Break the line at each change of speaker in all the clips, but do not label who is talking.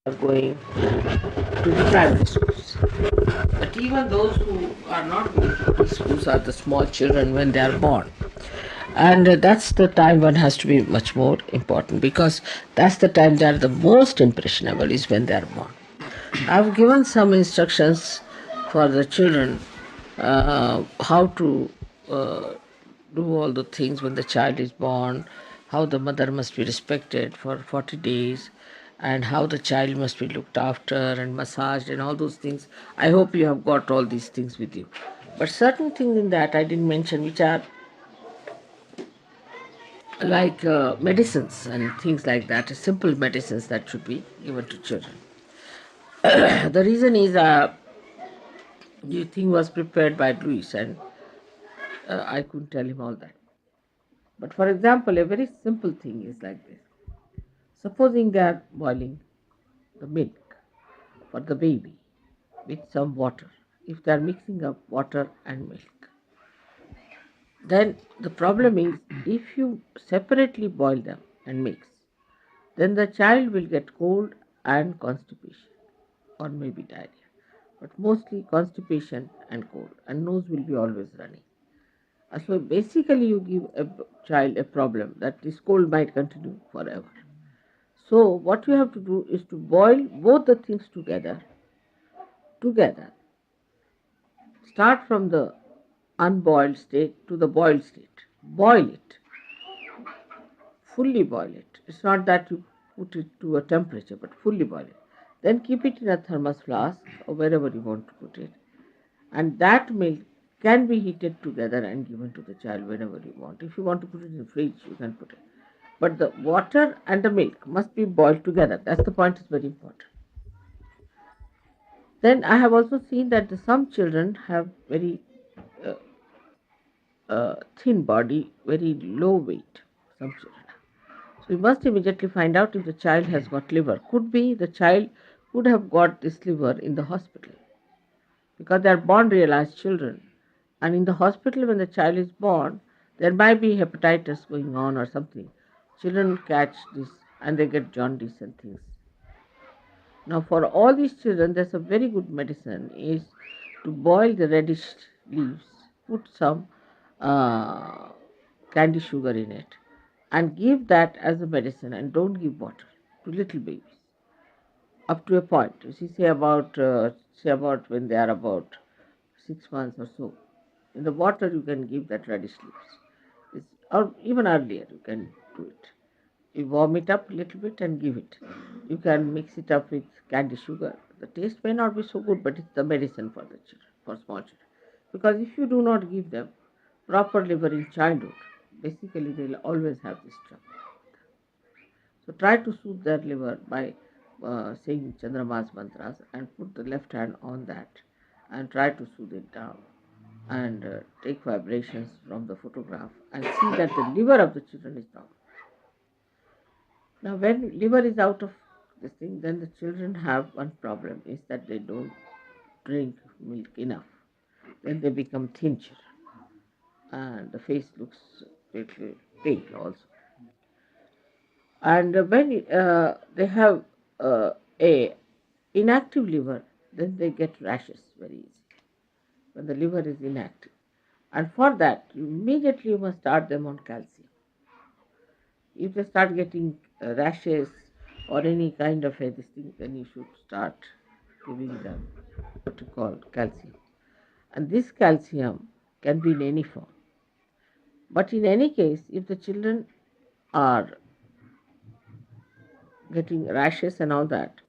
are going to the private schools. But even those who are not going to the schools are the small children when they are born. And that's the time one has to be much more important, because that's the time they are the most impressionable, is when they are born. I've given some instructions for the children how to uh, do all the things when the child is born, how the mother must be respected for 40 days, and how the child must be looked after and massaged and all those things. I hope you have got all these things with you. But certain things in that I didn't mention, which are like medicines and things like that, simple medicines that should be given to children. The reason is the thing was prepared by Louis, and I couldn't tell him all that. But for example, a very simple thing is like this. Supposing they are boiling the milk for the baby with some water. If they are mixing up water and milk, then the problem is, if you separately boil them and mix, then the child will get cold and constipation, or maybe diarrhea, but mostly constipation and cold, and nose will be always running. So basically, you give a child a problem that this cold might continue forever. So what you have to do is to boil both the things together. Start from the unboiled state to the boiled state. Boil it, fully boil it. It's not that you put it to a temperature, but fully boil it. Then keep it in a thermos flask or wherever you want to put it, and that milk can be heated together and given to the child whenever you want. If you want to put it in the fridge, you can put it. But the water and the milk must be boiled together. That's the point, is very important. Then I have also seen that some children have very uh, thin body, very low weight. Some children. So we must immediately find out if the child has got liver. Could be the child could have got this liver in the hospital, because they are born realized children. And in the hospital, when the child is born, there might be hepatitis going on or something. Children catch this and they get jaundice and things. Now, for all these children, there's a very good medicine is to boil the radish leaves, put some uh, candy sugar in it, and give that as a medicine, and don't give water to little babies up to a point. You see, say about when they are about 6 months or so. In the water, you can give that radish leaves. Or even earlier, you can do it. You warm it up a little bit and give it. You can mix it up with candy sugar. The taste may not be so good, but it's the medicine for the children, for small children. Because if you do not give them proper liver in childhood, basically they'll always have this trouble. So try to soothe their liver by saying Chandrama's mantras, and put the left hand on that and try to soothe it down, and take vibrations from the photograph and see that the liver of the children is normal. Now, when liver is out of this thing, then the children have one problem, is that they don't drink milk enough. Then they become thin children, and the face looks little pale also. And when they have a inactive liver, then they get rashes very easily when the liver is inactive. And for that, immediately you must start them on calcium. If they start getting rashes or any kind of a this thing, then you should start giving them what you call calcium. And this calcium can be in any form. But in any case, if the children are getting rashes and all that,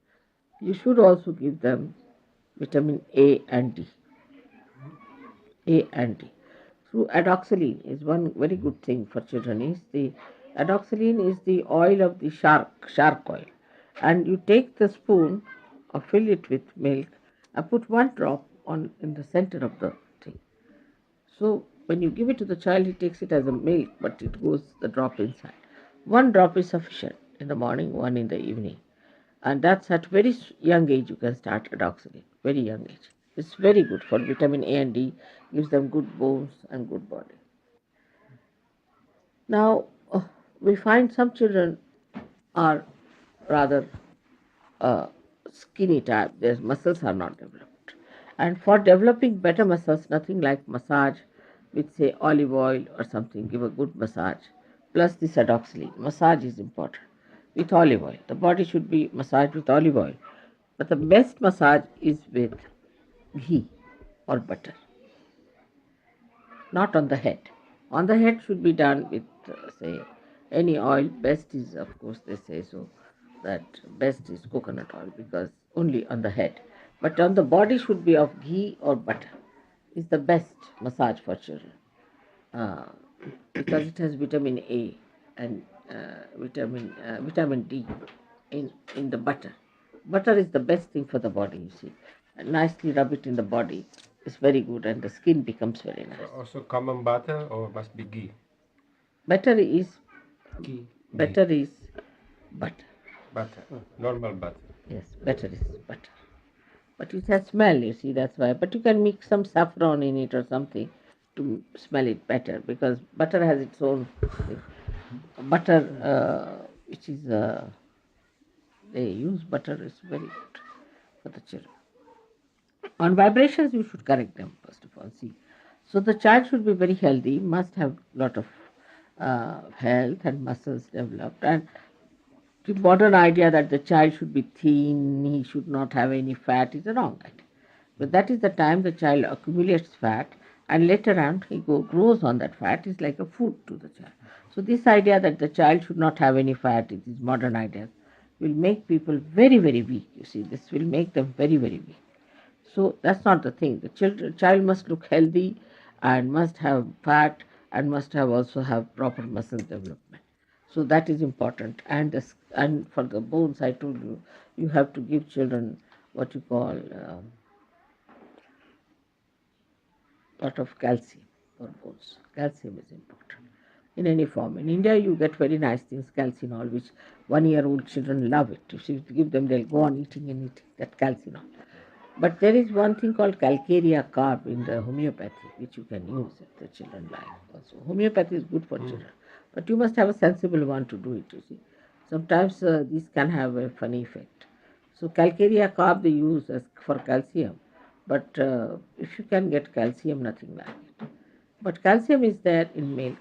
you should also give them vitamin A and D. A and D. Through adoxylene is one very good thing for children. Is the adoxylene is the oil of the shark oil, and you take the spoon or fill it with milk and put one drop on in the center of the thing. So when you give it to the child, he takes it as a milk, but it goes the drop inside. One drop is sufficient in the morning, one in the evening, and that's at very young age you can start adoxylate, very young age. It's very good for vitamin A and D, gives them good bones and good body. Now we find some children are rather skinny type, their muscles are not developed. And for developing better muscles, nothing like massage with, say, olive oil or something, give a good massage, plus the sadoxylene. Massage is important with olive oil. The body should be massaged with olive oil. But the best massage is with ghee or butter, not on the head. On the head should be done with, say, any oil. Best is, of course, they say so, that best is coconut oil because only on the head. But on the body should be of ghee or butter. Is the best massage for children uh, because it has vitamin A and vitamin D in the butter. Butter is the best thing for the body. You see, and nicely rub it in the body. It's very good, and the skin becomes very nice.
Also common butter or must be ghee?
Better is
Ghee.
better is butter.
Butter. Normal butter.
Yes, better is butter. But it has smell, you see, that's why. But you can mix some saffron in it or something to smell it better because butter has its own thing. Butter, which is, they use butter, is very good for the children. On vibrations, you should correct them, first of all. See, so the child should be very healthy, must have lot of health and muscles developed, and the modern idea that the child should be thin, he should not have any fat is a wrong idea. But that is the time the child accumulates fat and later on he grows on that fat is like a food to the child. So this idea that the child should not have any fat, it is modern ideas, will make people very, very weak. You see, this will make them very, very weak. So that's not the thing. The child must look healthy and must have fat and must have also have proper muscle development. So that is important. And for the bones, I told you, you have to give children what you call lot of calcium for bones. Calcium is important in any form. In India, you get very nice things, calcinol, which 1-year-old children love it. If you give them, they'll go on eating and eating that calcinol. But there is one thing called calcarea carb in the homeopathy, which you can use if the children like. Also, homeopathy is good for children, but you must have a sensible one to do it. You see, sometimes these can have a funny effect. So calcarea carb they use as for calcium, but if you can get calcium, nothing like it. But calcium is there in milk,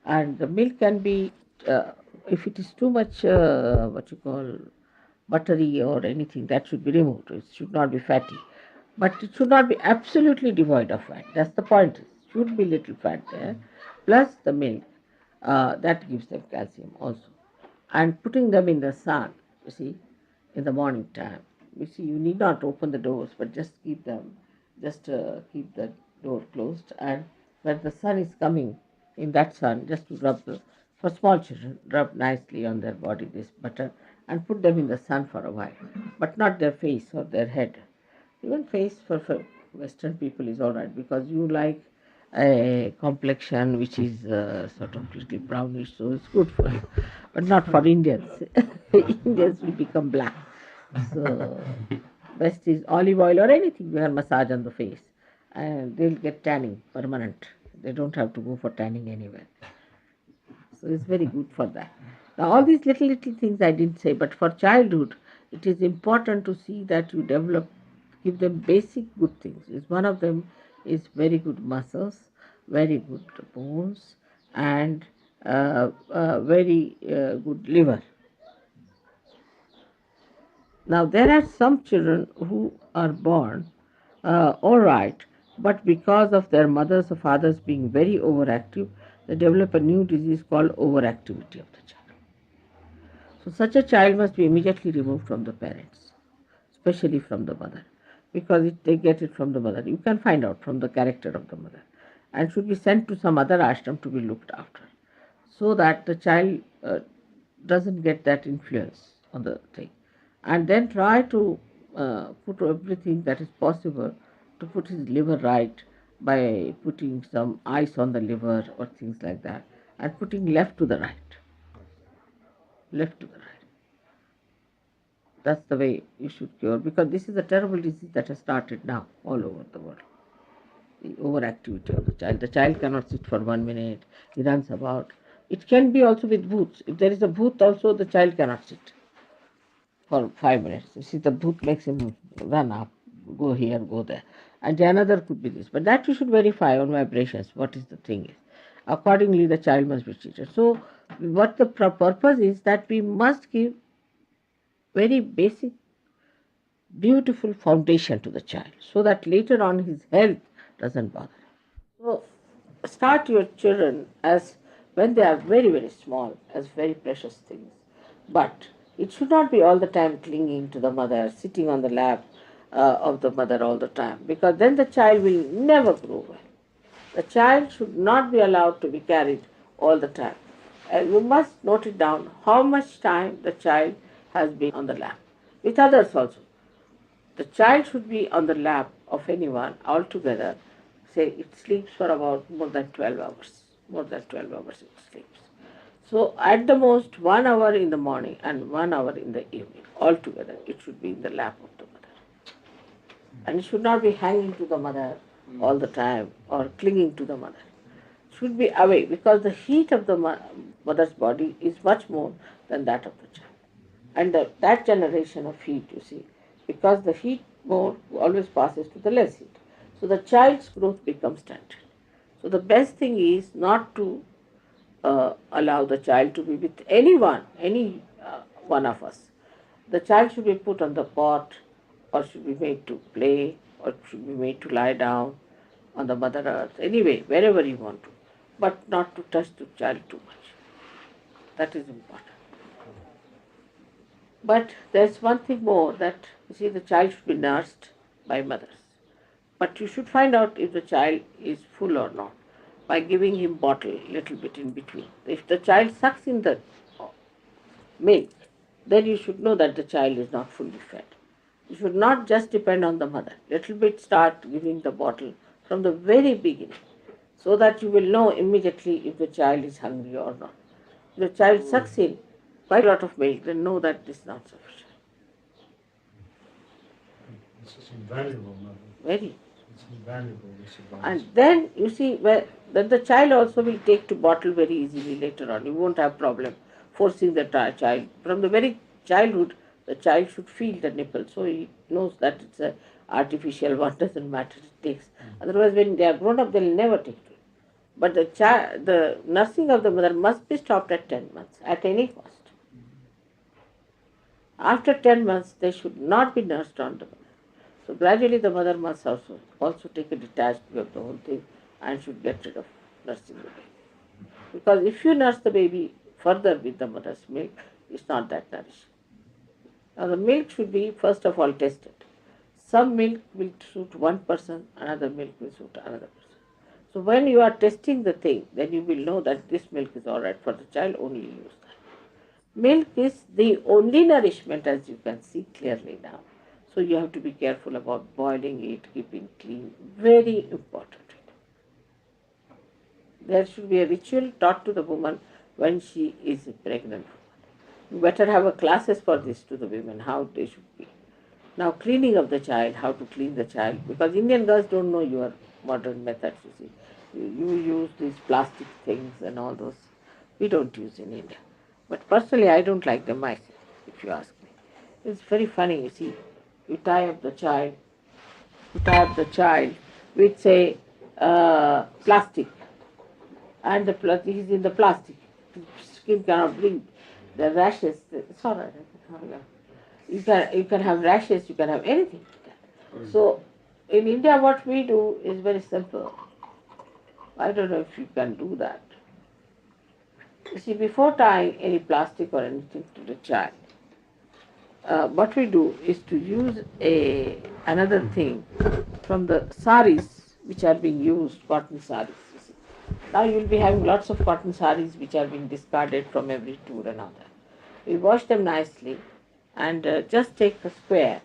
and the milk can be, if it is too much, what you call buttery or anything, that should be removed. It should not be fatty, but it should not be absolutely devoid of fat. That's the point. It should be little fat there, plus the milk. That gives them calcium also. And putting them in the sun, you see, in the morning time. You see, you need not open the doors, but just keep the door closed. And when the sun is coming, in that sun, just to rub for small children, rub nicely on their body this butter and put them in the sun for a while, but not their face or their head. Even face for Western people is all right because you like a complexion which is sort of little brownish, so it's good for you, but not for Indians. Indians will become black. So best is olive oil or anything. You can massage on the face, and they'll get tanning permanent. They don't have to go for tanning anywhere. So it's very good for that. Now, all these little things I didn't say, but for childhood, it is important to see that you develop, give them basic good things. Is one of them is very good muscles, very good bones, and very good liver. Now, there are some children who are born all right, but because of their mothers or fathers being very overactive, they develop a new disease called overactivity of the child. So, such a child must be immediately removed from the parents, especially from the mother, because they get it from the mother. You can find out from the character of the mother, and should be sent to some other ashram to be looked after, so that the child doesn't get that influence on the thing. And then try to put everything that is possible to put his liver right by putting some ice on the liver or things like that, and putting left to the right, left to the right. That's the way you should cure because this is a terrible disease that has started now all over the world. The overactivity of the child. The child cannot sit for 1 minute, he runs about. It can be also with booths. If there is a booth, also the child cannot sit. for 5 minutes. You see, the bhoot makes him run up, go here, go there. And the another could be this. But that you should verify on vibrations what is the thing is. Accordingly, the child must be treated. So, what the purpose is that we must give very basic, beautiful foundation to the child so that later on his health doesn't bother. So, start your children as when they are very, very small as very precious things. But it should not be all the time clinging to the mother, sitting on the lap of the mother all the time, because then the child will never grow well. The child should not be allowed to be carried all the time. You must note it down how much time the child has been on the lap. With others also. The child should be on the lap of anyone altogether. Say it sleeps for about more than 12 hours. More than 12 hours it sleeps. So at the most 1 hour in the morning and 1 hour in the evening. Altogether it should be in the lap of the mother. And it should not be hanging to the mother all the time or clinging to the mother. It should be away because the heat of the mother's body is much more than that of the child. And that generation of heat, you see, because the heat more always passes to the less heat. So the child's growth becomes stunted. So the best thing is not to allow the child to be with anyone, any one of us. The child should be put on the cot or should be made to play or should be made to lie down on the Mother Earth, anyway, wherever you want to, but not to touch the child too much. That is important. But there's one thing more that, you see, the child should be nursed by mothers. But you should find out if the child is full or not by giving him bottle little bit in between. If the child sucks in the milk, then you should know that the child is not fully fed. You should not just depend on the mother. Little bit start giving the bottle from the very beginning so that you will know immediately if the child is hungry or not. If the child sucks in quite a lot of milk, then know that this is not sufficient.
This is invaluable, Mother.
Very.
It's invaluable, this advice.
And then you see that the child also will take to bottle very easily later on. You won't have problem forcing the child. From the very childhood, the child should feel the nipple, so he knows that it's an artificial one, doesn't matter, it takes. Otherwise, when they are grown up, they'll never take to it. But the nursing of the mother must be stopped at 10 months, at any cost. After 10 months, they should not be nursed on the mother. So gradually the mother must also take a detached view of the whole thing and should get rid of nursing the baby. Because if you nurse the baby further with the mother's milk, it's not that nourishing. Now the milk should be first of all tested. Some milk will suit one person, another milk will suit another person. So when you are testing the thing, then you will know that this milk is all right for the child, only use that. Milk is the only nourishment, as you can see clearly now. So you have to be careful about boiling it, keeping clean. Very important. There should be a ritual taught to the woman when she is a pregnant woman. You better have a classes for this to the women, how they should be. Now cleaning of the child, how to clean the child, because Indian girls don't know your modern methods, you see. You use these plastic things and all those. We don't use in India. But personally I don't like them myself, if you ask me. It's very funny, you see. You tie up the child with, say, plastic, and the plastic is in the plastic. The skin cannot breathe. The rashes, it's all right. You can have rashes, you can have anything. So, in India what we do is very simple. I don't know if you can do that. You see, before tying any plastic or anything to the child, what we do is to use another thing from the saris which are being used, cotton saris. Now you will be having lots of cotton saris which are being discarded from every tour and all that. We wash them nicely and just take a square,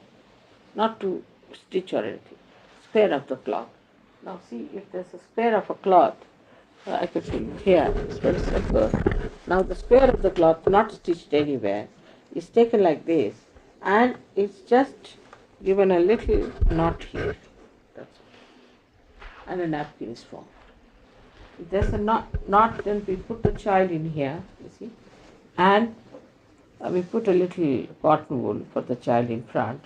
not to stitch or anything, square of the cloth. Now see, if there's a square of a cloth, I can show you here, it's very simple. Now the square of the cloth, not stitched anywhere, is taken like this, and it's just given a little knot here. That's all. And a napkin is formed. If there's a knot, then we put the child in here, you see, and We put a little cotton wool for the child in front.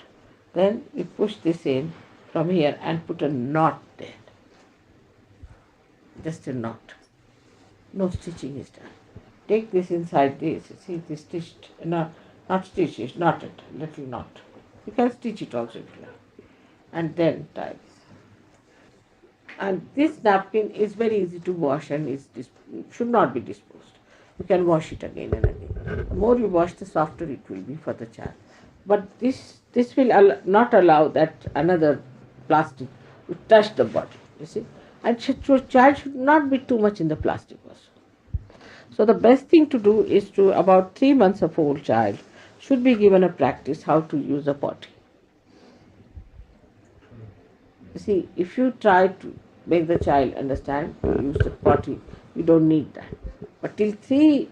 Then we push this in from here and put a knot there. Just a knot. No stitching is done. Take this inside this. See, this stitched, not stitched, it's knotted, little knot. You can stitch it also if you like. And then tie this. And this napkin is very easy to wash and should not be disposed. You can wash it again and again. The more you wash, the softer it will be for the child. But this will not allow that another plastic to touch the body. You see, and child should not be too much in the plastic also. So the best thing to do is to about 3 months of old child should be given a practice how to use a potty. You see, if you try to make the child understand to use the potty, you don't need that. But till three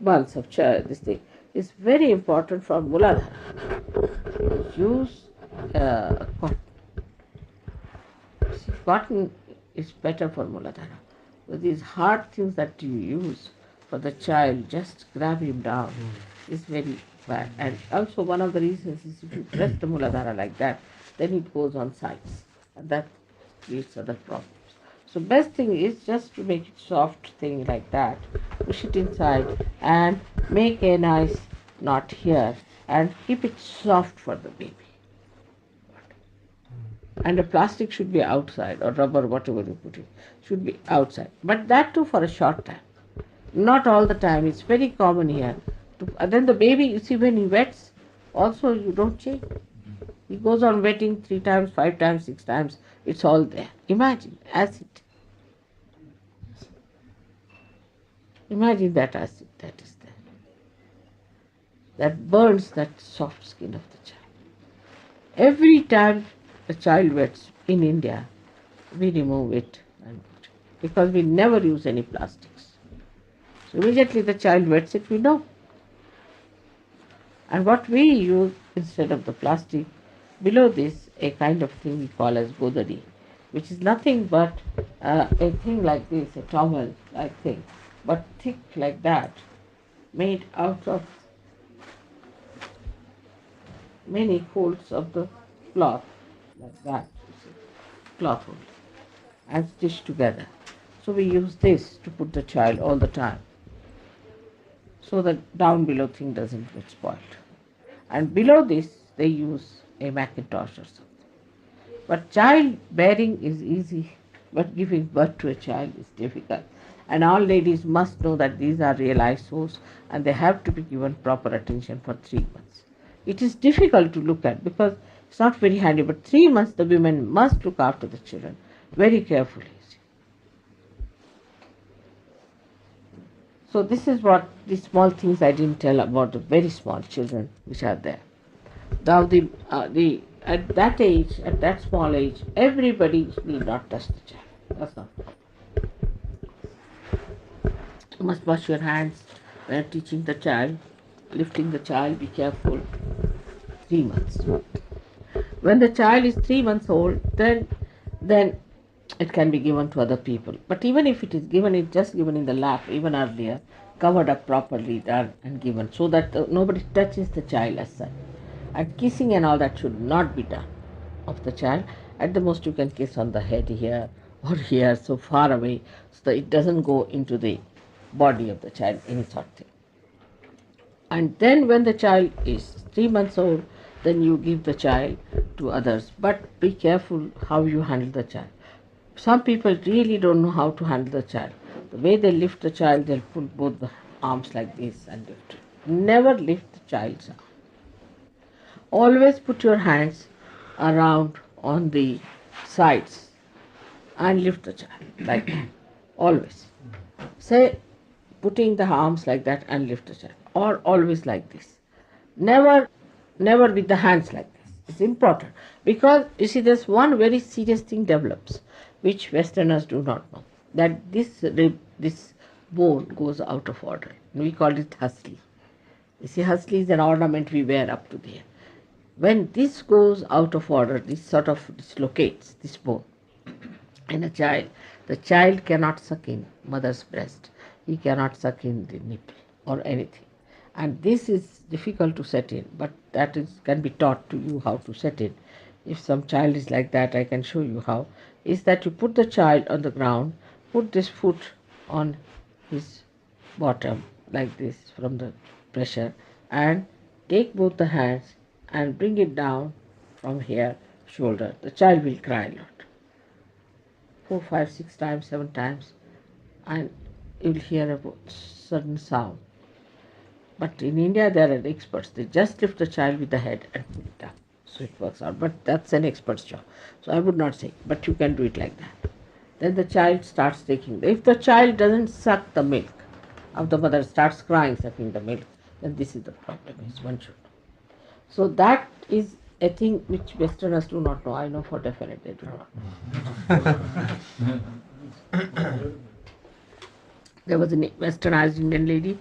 months of child, this thing is very important for Muladhara. Use cotton. See, cotton is better for Muladhara. But these hard things that you use for the child, just grab him down, is very bad. And also one of the reasons is if you press the Muladhara like that, then it goes on sides. And that creates other problems. So best thing is just to make it soft thing like that, push it inside and make a nice knot here and keep it soft for the baby. And the plastic should be outside, or rubber, whatever you put it, should be outside. But that too for a short time. Not all the time. It's very common here. And then the baby, you see, when he wets, also you don't change. He goes on wetting 3 times, 5 times, 6 times. It's all there. Imagine acid. Imagine that acid that is there. That burns that soft skin of the child. Every time a child wets in India, we remove it and because we never use any plastics. So immediately the child wets it, we know. And what we use instead of the plastic, below this, a kind of thing we call as godari, which is nothing but a thing like this, a towel-like thing, but thick like that, made out of many folds of the cloth, like that, you see, cloth only, and stitched together. So we use this to put the child all the time, so that down below thing doesn't get spoiled. And below this, they use a Macintosh or something. But child bearing is easy, but giving birth to a child is difficult. And all ladies must know that these are real eyesores and they have to be given proper attention for 3 months. It is difficult to look at because it's not very handy, but 3 months the women must look after the children very carefully. So this is what the small things I didn't tell about the very small children which are there. Now at that age, at that small age, everybody need not touch the child. That's not proper. You must wash your hands when teaching the child, lifting the child, be careful. 3 months. When the child is 3 months old, then it can be given to other people. But even if it is given, it's just given in the lap, even earlier, covered up properly, done and given, so that nobody touches the child as such. And kissing and all that should not be done of the child. At the most you can kiss on the head here or here, so far away, so that it doesn't go into the body of the child, any sort of thing. And then when the child is 3 months old, then you give the child to others. But be careful how you handle the child. Some people really don't know how to handle the child. The way they lift the child, they'll put both the arms like this and lift it. Never lift the child's arm. Always put your hands around on the sides and lift the child like that. Always. Say putting the arms like that and lift the child. Or always like this. Never with the hands like this. It's important. Because you see, there's one very serious thing develops, which Westerners do not know. That this bone goes out of order. We call it hasli. You see, hasli is an ornament we wear up to there. When this goes out of order, this sort of dislocates this bone in a child. The child cannot suck in mother's breast. He cannot suck in the nipple or anything. And this is difficult to set in, but that is can be taught to you how to set in. If some child is like that, I can show you how. Is that you put the child on the ground, put this foot on his bottom like this from the pressure, and take both the hands and bring it down from here, shoulder. The child will cry a lot. 4, 5, 6 times, 7 times, and you will hear a sudden sound. But in India, there are experts. They just lift the child with the head and put it down. So it works out. But that's an expert's job. So I would not say, but you can do it like that. Then the child starts taking. If the child doesn't suck the milk of the mother, starts crying, sucking the milk, then this is the problem. Is one should know. So that is a thing which Westerners do not know. I know for definite they do not know. There was a Westernized Indian lady.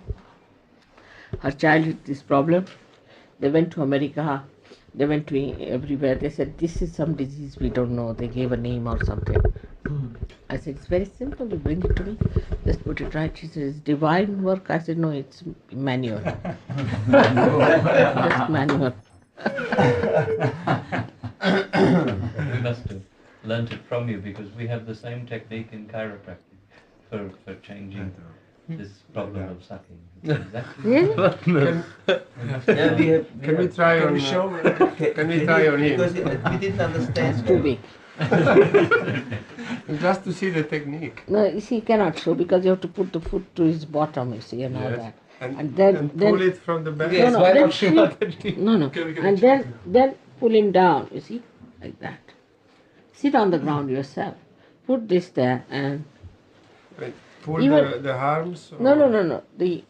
Her child had this problem. They went to America. They went to everywhere. They said, this is some disease we don't know. They gave a name or something. I said, it's very simple. You bring it to me. Just put it right. She said, it's divine work. I said, no, it's manual. Just manual.
We must have learnt it from you because we have the same technique in chiropractic for changing this problem of sucking. It's exactly
Really?
Can we try on? Can we try on him?
Because we didn't understand.
It's too big.
Just to see the technique.
No, you see, you cannot show because you have to put the foot to his bottom, you see, and all
Yes.
that.
And
then
pull it from the back.
Yes,
no,
why
then
don't you want
sit, no, and then pull him down, you see, like that. Sit on the ground yourself. Put this there and
Wait, pull
Even-
the arms.
no, the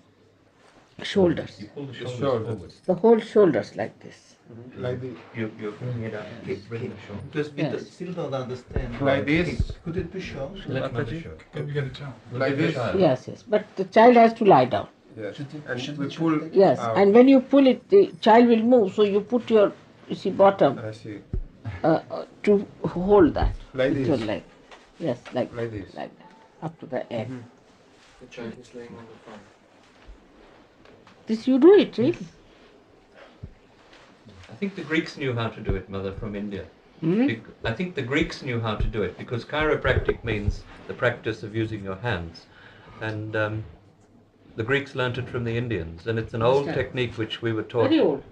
shoulders,
pull the
The
shoulders
shoulders.
forward.
the whole shoulders like this.
Like the,
You bring it up. Bring the shoulders.
Because we
Yes.
still don't understand.
Like this?
Could it be shown?
Mataji?
like this.
Yes, but the child has to lie down.
Yes. And we pull.
Yes,
out.
and when you pull it, the child will move. So you put your, you see, bottom
I see.
to hold that
Like
with your
this.
leg. Yes, like
this.
that, up to the end.
The child is laying on the front.
This you do it really.
I think the Greeks knew how to do it, Mother, from India.
Really?
I think the Greeks knew how to do it because chiropractic means the practice of using your hands. And the Greeks learnt it from the Indians. And it's an old
Understand.
technique which we were taught.
Very old.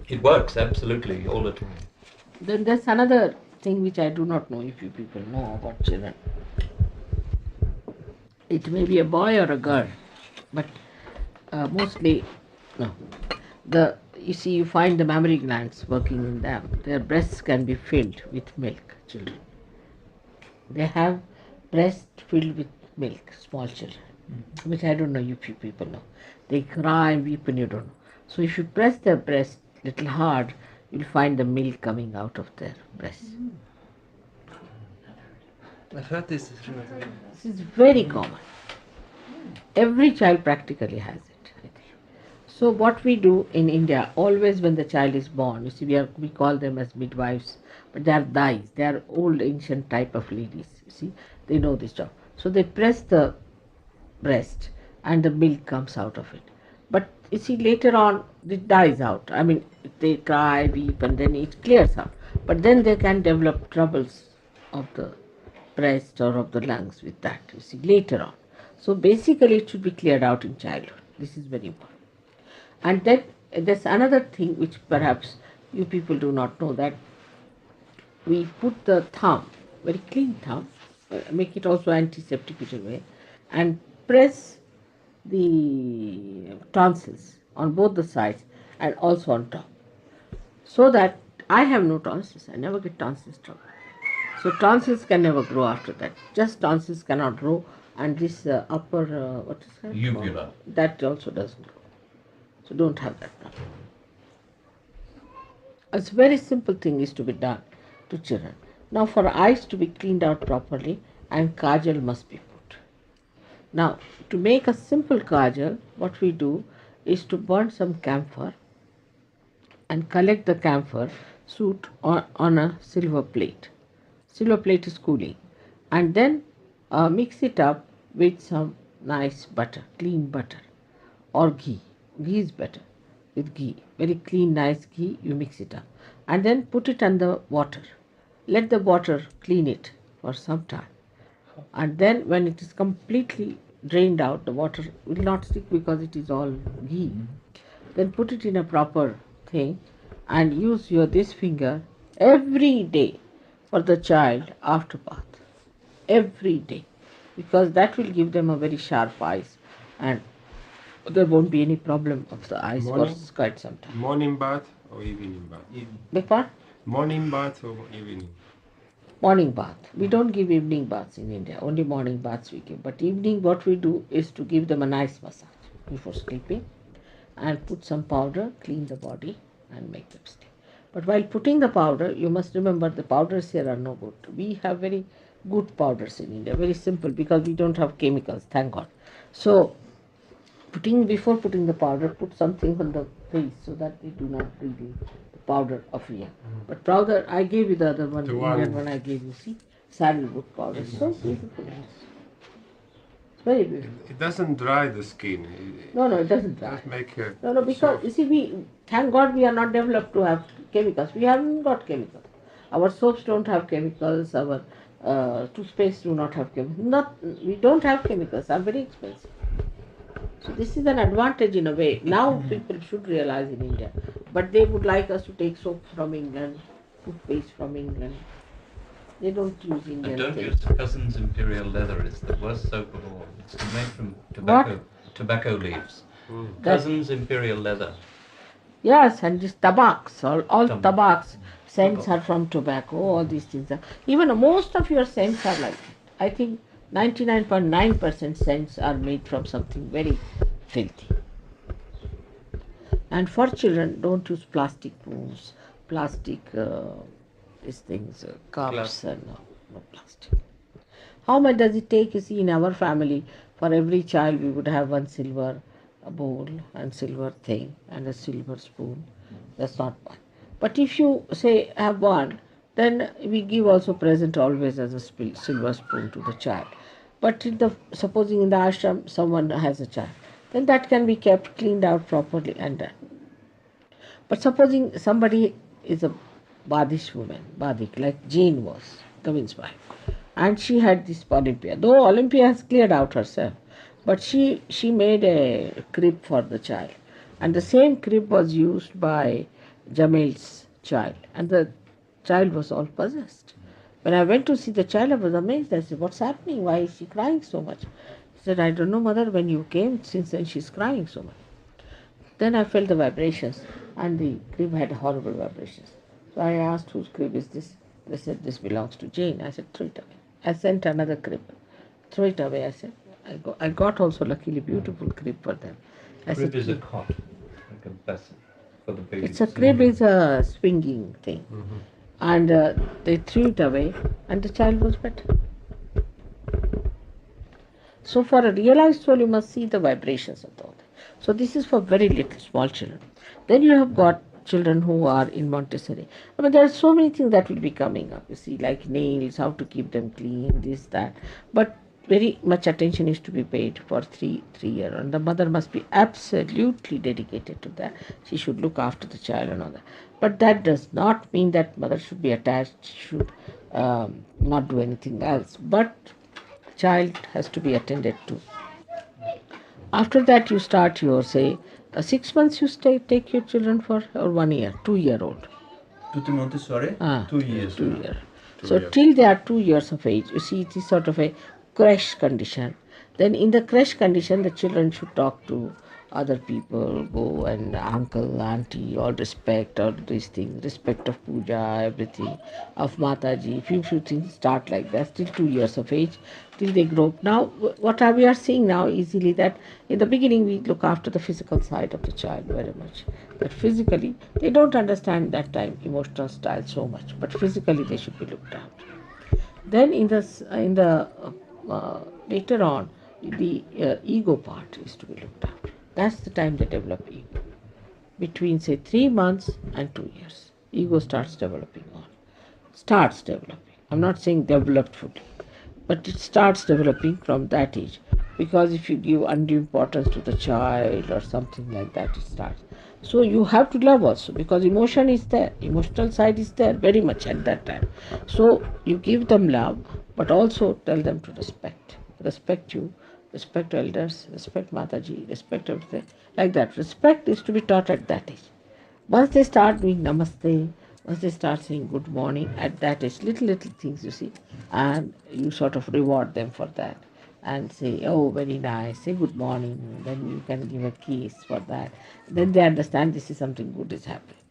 It works absolutely all the time.
Then there's another thing which I do not know if you people know about children. It may be a boy or a girl, but mostly no. You see, you find the mammary glands working in them. Their breasts can be filled with milk. Children, they have breast filled with milk. Small children, which I don't know if you people know. They cry and weep and you don't know. So if you press their breast little hard, you'll find the milk coming out of their breast.
I've heard this.
This is very common. Every child practically has it, I think. So what we do in India, always when the child is born, you see, we call them as midwives, but they are dais. They are old ancient type of ladies. You see, they know this job. So they press the breast, and the milk comes out of it. But you see, later on, it dies out. I mean, they cry, weep, and then it clears out. But then they can develop troubles of the breast or of the lungs with that, you see, later on. So basically it should be cleared out in childhood. This is very important. And then there's another thing which perhaps you people do not know, that we put the thumb, very clean thumb, make it also antiseptic in a way, and press the tonsils on both the sides and also on top. So that I have no tonsils, I never get tonsils trouble. So tonsils can never grow after that. Just tonsils cannot grow, and this upper, what is that?
Uvula.
That also doesn't grow. So don't have that problem. A very simple thing is to be done to children. Now for eyes to be cleaned out properly, and kajal must be put. Now to make a simple kajal, what we do is to burn some camphor and collect the camphor soot on a silver plate. Silver plate is cooling, and then mix it up with some nice butter, clean butter, or ghee. Ghee is better. With ghee, very clean, nice ghee, you mix it up. And then put it on the water. Let the water clean it for some time. And then when it is completely drained out, the water will not stick because it is all ghee. Then put it in a proper thing and use your this finger every day for the child after bath. Every day. Because that will give them a very sharp eyes and there won't be any problem of the eyes for
Morning?
quite some time.
Morning bath or evening bath?
Beg pardon?
Morning bath or evening?
Morning bath. We don't give evening baths in India. Only morning baths we give. But evening what we do is to give them a nice massage before sleeping and put some powder, clean the body and make them sleep. But while putting the powder, you must remember the powders here are no good. We have very good powders in India, very simple because we don't have chemicals, thank God. So before putting the powder, put something on the face so that they do not breathe in the powder of Vienna. But powder, I gave you the other one,
The
Indian
one-
one I gave you, see? Sandalwood powder, so beautiful. It's very beautiful.
It doesn't dry the skin.
No, it doesn't
It
dry.
does make a
No, because
soft.
you see, thank God we are not developed to have chemicals. We haven't got chemicals. Our soaps don't have chemicals. Our toothpaste do not have chemicals. We don't have chemicals. Are very expensive. So this is an advantage in a way. Now people should realize in India, but they would like us to take soap from England, toothpaste from England. They don't use
And
Indian
don't
things.
use Cousin's Imperial Leather. It's the worst soap of all. It's made from tobacco leaves.
That-
Cousin's Imperial Leather.
Yes, and this tabaks, all
Tabak.
tabaks, scents are from tobacco, all these things are. Even most of your scents are like that. I think 99.9% scents are made from something very filthy. And for children, don't use plastic spoons, plastic these things, cups,
Glass.
and no plastic. How much does it take? You see, in our family, for every child, we would have one silver bowl and silver thing and a silver spoon. That's not one. But if you say have one, then we give also present always as a silver spoon to the child. But supposing in the ashram someone has a child, then that can be kept cleaned out properly and done. But supposing somebody is a Badish woman, Badik, like Jane was, Govin's wife, and she had this Olympia. Though Olympia has cleared out herself, but she made a crib for the child. And the same crib was used by Jamel's child, and the child was all possessed. When I went to see the child, I was amazed. I said, "What's happening? Why is she crying so much?" She said, "I don't know, mother. When you came, since then she's crying so much." Then I felt the vibrations, and the crib had horrible vibrations. So I asked, "Whose crib is this?" They said, "This belongs to Jane." I said, "Throw it away." I sent another crib. "Throw it away." I said, I got also luckily beautiful crib for them. I
Crib
said,
is a cot, like a basin for the baby.
it's a crib is a swinging thing. And they threw it away and the child was better. So for a realized soul, you must see the vibrations of the other. So this is for very little small children. Then you have got children who are in Montessori. I mean, there are so many things that will be coming up. You see, like nails, how to keep them clean, this, that. But very much attention is to be paid for three years, and the mother must be absolutely dedicated to that. She should look after the child and all that. But that does not mean that mother should be attached, should not do anything else. But child has to be attended to. After that, you start your, say, 6 months you take your children for, or 1 year, 2-year-old.
Tutti Montessori?
Ah,
2 years.
2 years.
2
So
years.
till they are 2 years of age, you see it is sort of a crash condition. Then in the crash condition, the children should talk to other people, go and uncle, auntie, all respect, all these things, respect of puja, everything, of Mataji. Few things start like that, till 2 years of age, till they grow up. Now, we are seeing now easily that in the beginning we look after the physical side of the child very much. But physically, they don't understand that time emotional style so much, but physically they should be looked after. Then later on, the ego part is to be looked after. That's the time they develop ego. Between say 3 months and 2 years, ego starts developing. I'm not saying developed fully, but it starts developing from that age, because if you give undue importance to the child or something like that, it starts. So you have to love also, because emotion is there, emotional side is there very much at that time. So you give them love, but also tell them to respect you, respect elders, respect Mataji, respect everything. Like that. Respect is to be taught at that age. Once they start doing namaste, once they start saying good morning, at that age, little things you see, and you sort of reward them for that and say, oh, very nice, say good morning, then you can give a kiss for that. Then they understand this is something good is happening.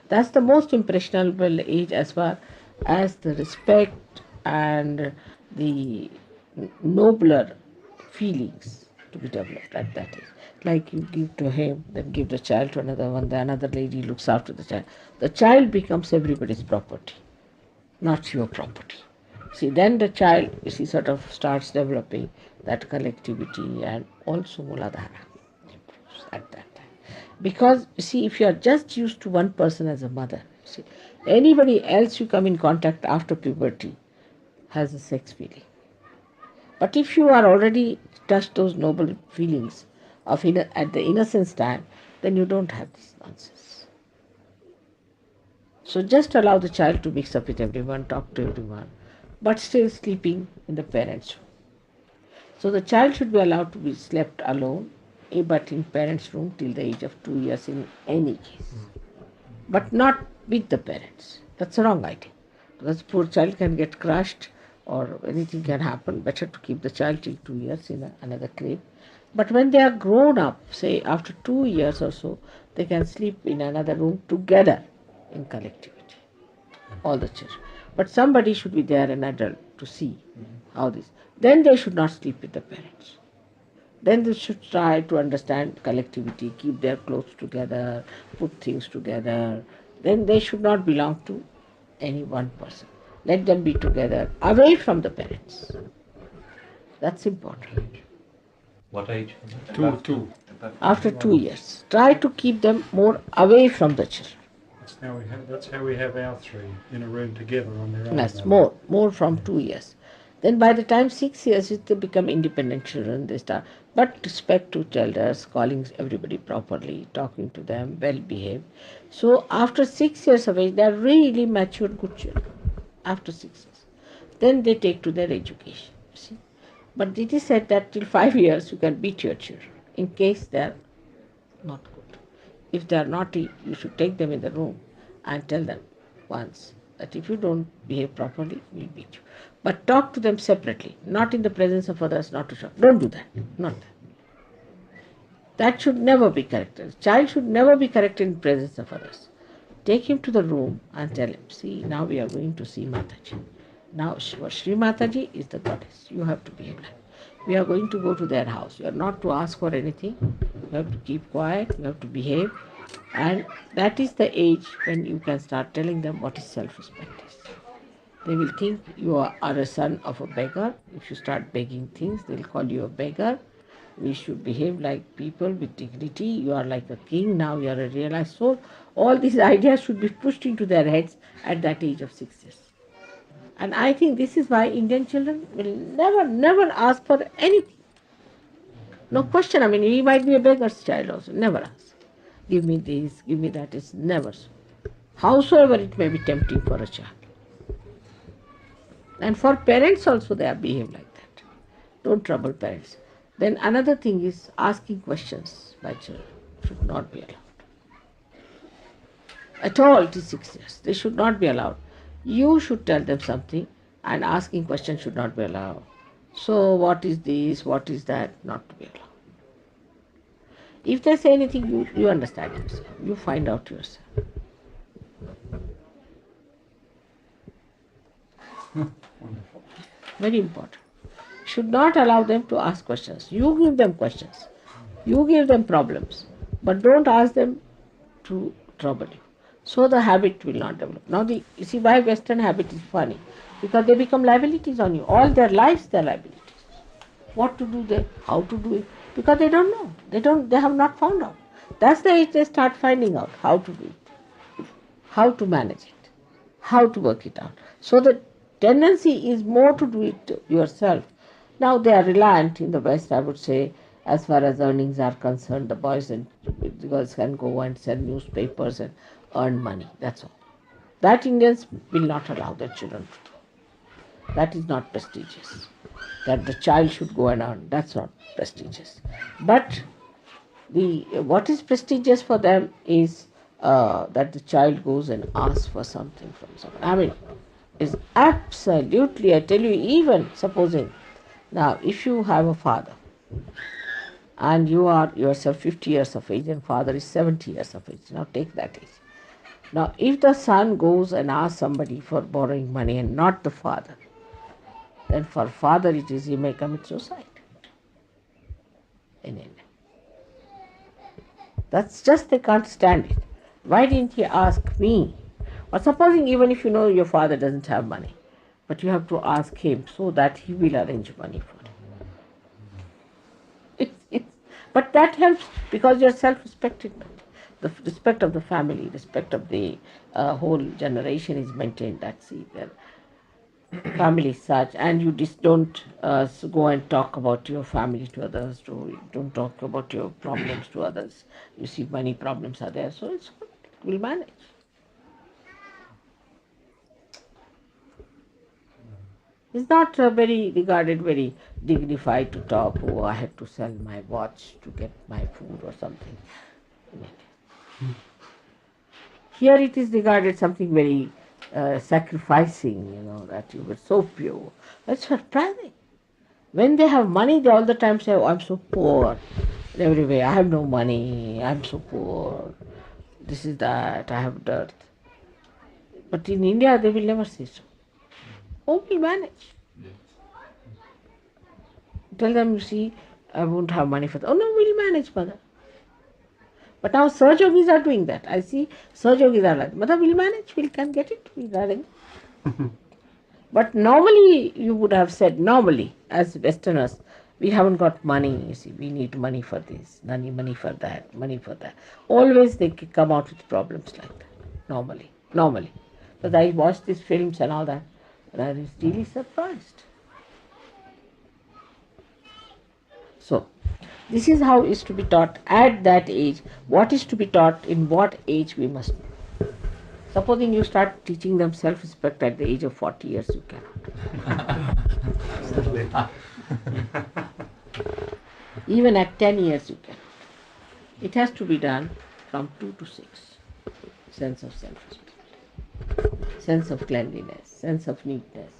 That's the most impressionable age as far as the respect and the nobler feelings to be developed at that age. Like you give to him, then give the child to another one, the another lady looks after the child. The child becomes everybody's property, not your property. See, then the child, you see, sort of starts developing that collectivity and also Muladhara improves at that time. Because, you see, if you are just used to one person as a mother, see, anybody else you come in contact after puberty has a sex feeling. But if you are already touched those noble feelings of at the innocence time, then you don't have this nonsense. So just allow the child to mix up with everyone, talk to everyone, but still sleeping in the parents' room. So the child should be allowed to be slept alone, but in parents' room till the age of 2 years in any case, but not with the parents. That's a wrong idea, because poor child can get crushed or anything can happen. Better to keep the child till 2 years in another crib. But when they are grown up, say after 2 years or so, they can sleep in another room together in collectivity, all the children. But somebody should be there, an adult, to see how this. Then they should not sleep with the parents. Then they should try to understand collectivity, keep their clothes together, put things together. Then they should not belong to any one person. Let them be together, away from the parents. That's important.
What age?
Two.
After 2 years, try to keep them more away from the children.
That's how we have our three in a room together on their own.
Yes, more from 2 years. Then by the time 6 years, they become independent children. They start, but respect to elders, calling everybody properly, talking to them, well behaved. So after 6 years of age, they are really mature, good children. After 6 years, then they take to their education. See, but it is said that till 5 years you can beat your children in case they are not good. If they are naughty, you should take them in the room and tell them once that if you don't behave properly, we'll beat you. But talk to them separately, not in the presence of others, not to shout. Don't do that. Not that. That should never be corrected. Child should never be corrected in presence of others. Take him to the room and tell him, see, now we are going to see Mataji. Now Shri Mataji is the goddess. You have to behave like. We are going to go to their house. You are not to ask for anything. You have to keep quiet. You have to behave. And that is the age when you can start telling them what is self-respect is. They will think you are a son of a beggar. If you start begging things, they will call you a beggar. We should behave like people with dignity. You are like a king. Now you are a realized soul. All these ideas should be pushed into their heads at that age of 6 years. And I think this is why Indian children will never ask for anything. No question. I mean, he might be a beggar's child also. Never ask. Give me this, give me that. It's never so. Howsoever it may be tempting for a child. And for parents also they are behaved like that. Don't trouble parents. Then another thing is asking questions by children should not be allowed. At all it is 6 years. They should not be allowed. You should tell them something and asking questions should not be allowed. So what is this, what is that, not to be allowed. If they say anything, you understand yourself. You find out yourself. Very important. Should not allow them to ask questions. You give them questions. You give them problems. But don't ask them to trouble you. So the habit will not develop. Now you see why Western habit is funny. Because they become liabilities on you. All their lives they are liabilities. What to do there, how to do it. Because they don't know. They have not found out. That's the age they start finding out how to do it. How to manage it. How to work it out. So the tendency is more to do it yourself Now they are reliant in the West, I would say, as far as earnings are concerned. The boys and the girls can go and sell newspapers and earn money. That's all. That Indians will not allow their children to do. That is not prestigious. That the child should go and earn. That's not prestigious. But what is prestigious for them is that the child goes and asks for something from someone. I mean, it's absolutely, I tell you, even supposing, now if you have a father and you are yourself 50 years of age and father is 70 years of age, now take that age. Now if the son goes and asks somebody for borrowing money and not the father, then for father it is he may commit suicide in India. That's just they can't stand it. Why didn't he ask me? Or supposing even if you know your father doesn't have money, but you have to ask him so that he will arrange money for you. But that helps because you're self-respected. The respect of the family, respect of the whole generation is maintained. That's it. Family is such, and you just don't go and talk about your family to others. Don't talk about your problems to others. You see, many problems are there, so it's good. We'll manage. It's not very regarded very dignified to talk. Oh, I had to sell my watch to get my food or something. Here it is regarded something very sacrificing, that you were so pure. That's surprising. When they have money, they all the time say, oh, I'm so poor. In every way, I have no money, I'm so poor. This is that, I have dirt. But in India, they will never say so. Oh, we'll manage. Tell them, you see, I won't have money for that. Oh, no, we'll manage, mother. But now SahajaYogis are doing that. I see SahajaYogis are like, mother, we'll manage, we can get it, we'll arrange. But normally, you would have said, normally, as Westerners, we haven't got money, you see, we need money for this, money for that, money for that. Always they come out with problems like that, normally. But I watch these films and all that, and I was really surprised. So, this is how is to be taught at that age. What is to be taught in what age we must know. Supposing you start teaching them self-respect at the age of 40 years, you cannot. Even at 10 years, you cannot. It has to be done from 2 to 6. Sense of self-respect, sense of cleanliness, sense of neatness,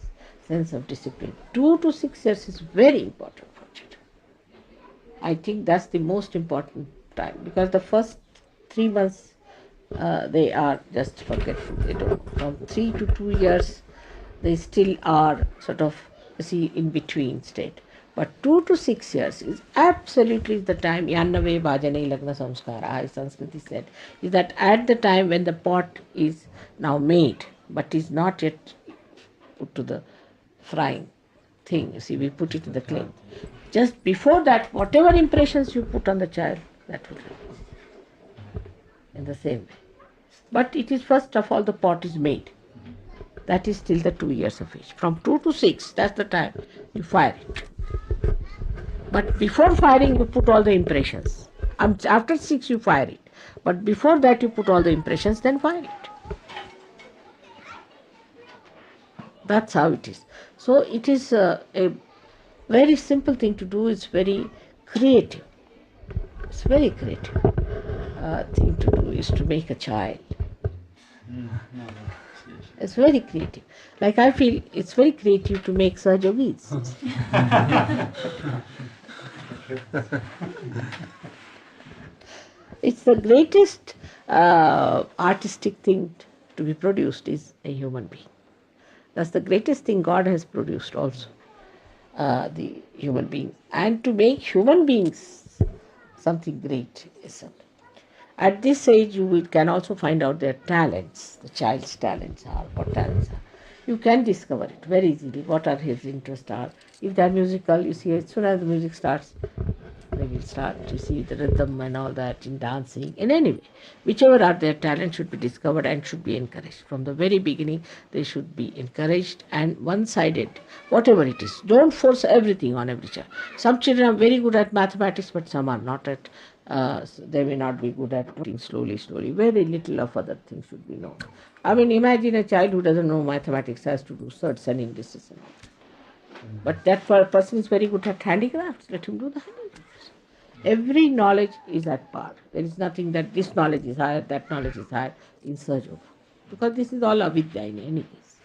sense of discipline. 2 to 6 years is very important for children. I think that's the most important time because the first 3 months they are just forgetful. They don't. From 3 to 2 years, they still are sort of in between state. But 2 to 6 years is absolutely the time. Yannave bhajane lagna samskara, as Sanskriti said, is that at the time when the pot is now made, but is not yet put to the frying thing. You see, we put it in the clay. Just before that, whatever impressions you put on the child, that will happen in the same way. But it is first of all the pot is made. That is till the 2 years of age. From 2 to 6, that's the time you fire it. But before firing, you put all the impressions. After 6, you fire it. But before that, you put all the impressions, then fire it. That's how it is. So it is a very simple thing to do. It's very creative. It's very creative thing to do is to make a child. It's very creative. Like I feel it's very creative to make SahajaYogis. It's the greatest artistic thing to be produced is a human being. That's the greatest thing God has produced also, the human being. And to make human beings something great is at this age you can also find out their talents, the child's talents are, what talents are. You can discover it very easily, what are his interests are. If they are musical, you see as soon as the music starts, They will start to see the rhythm and all that in dancing. In any way, whichever are their talent should be discovered and should be encouraged. From the very beginning, they should be encouraged and one-sided, whatever it is. Don't force everything on every child. Some children are very good at mathematics, but some are not at, they may not be good at putting slowly. Very little of other things should be known. I mean, imagine a child who doesn't know mathematics has to do surds and indices. But that person is very good at handicrafts. Let him do the handicrafts. Every knowledge is at par. There is nothing that this knowledge is higher, that knowledge is higher in SahajaYoga. Because this is all avidya in any case.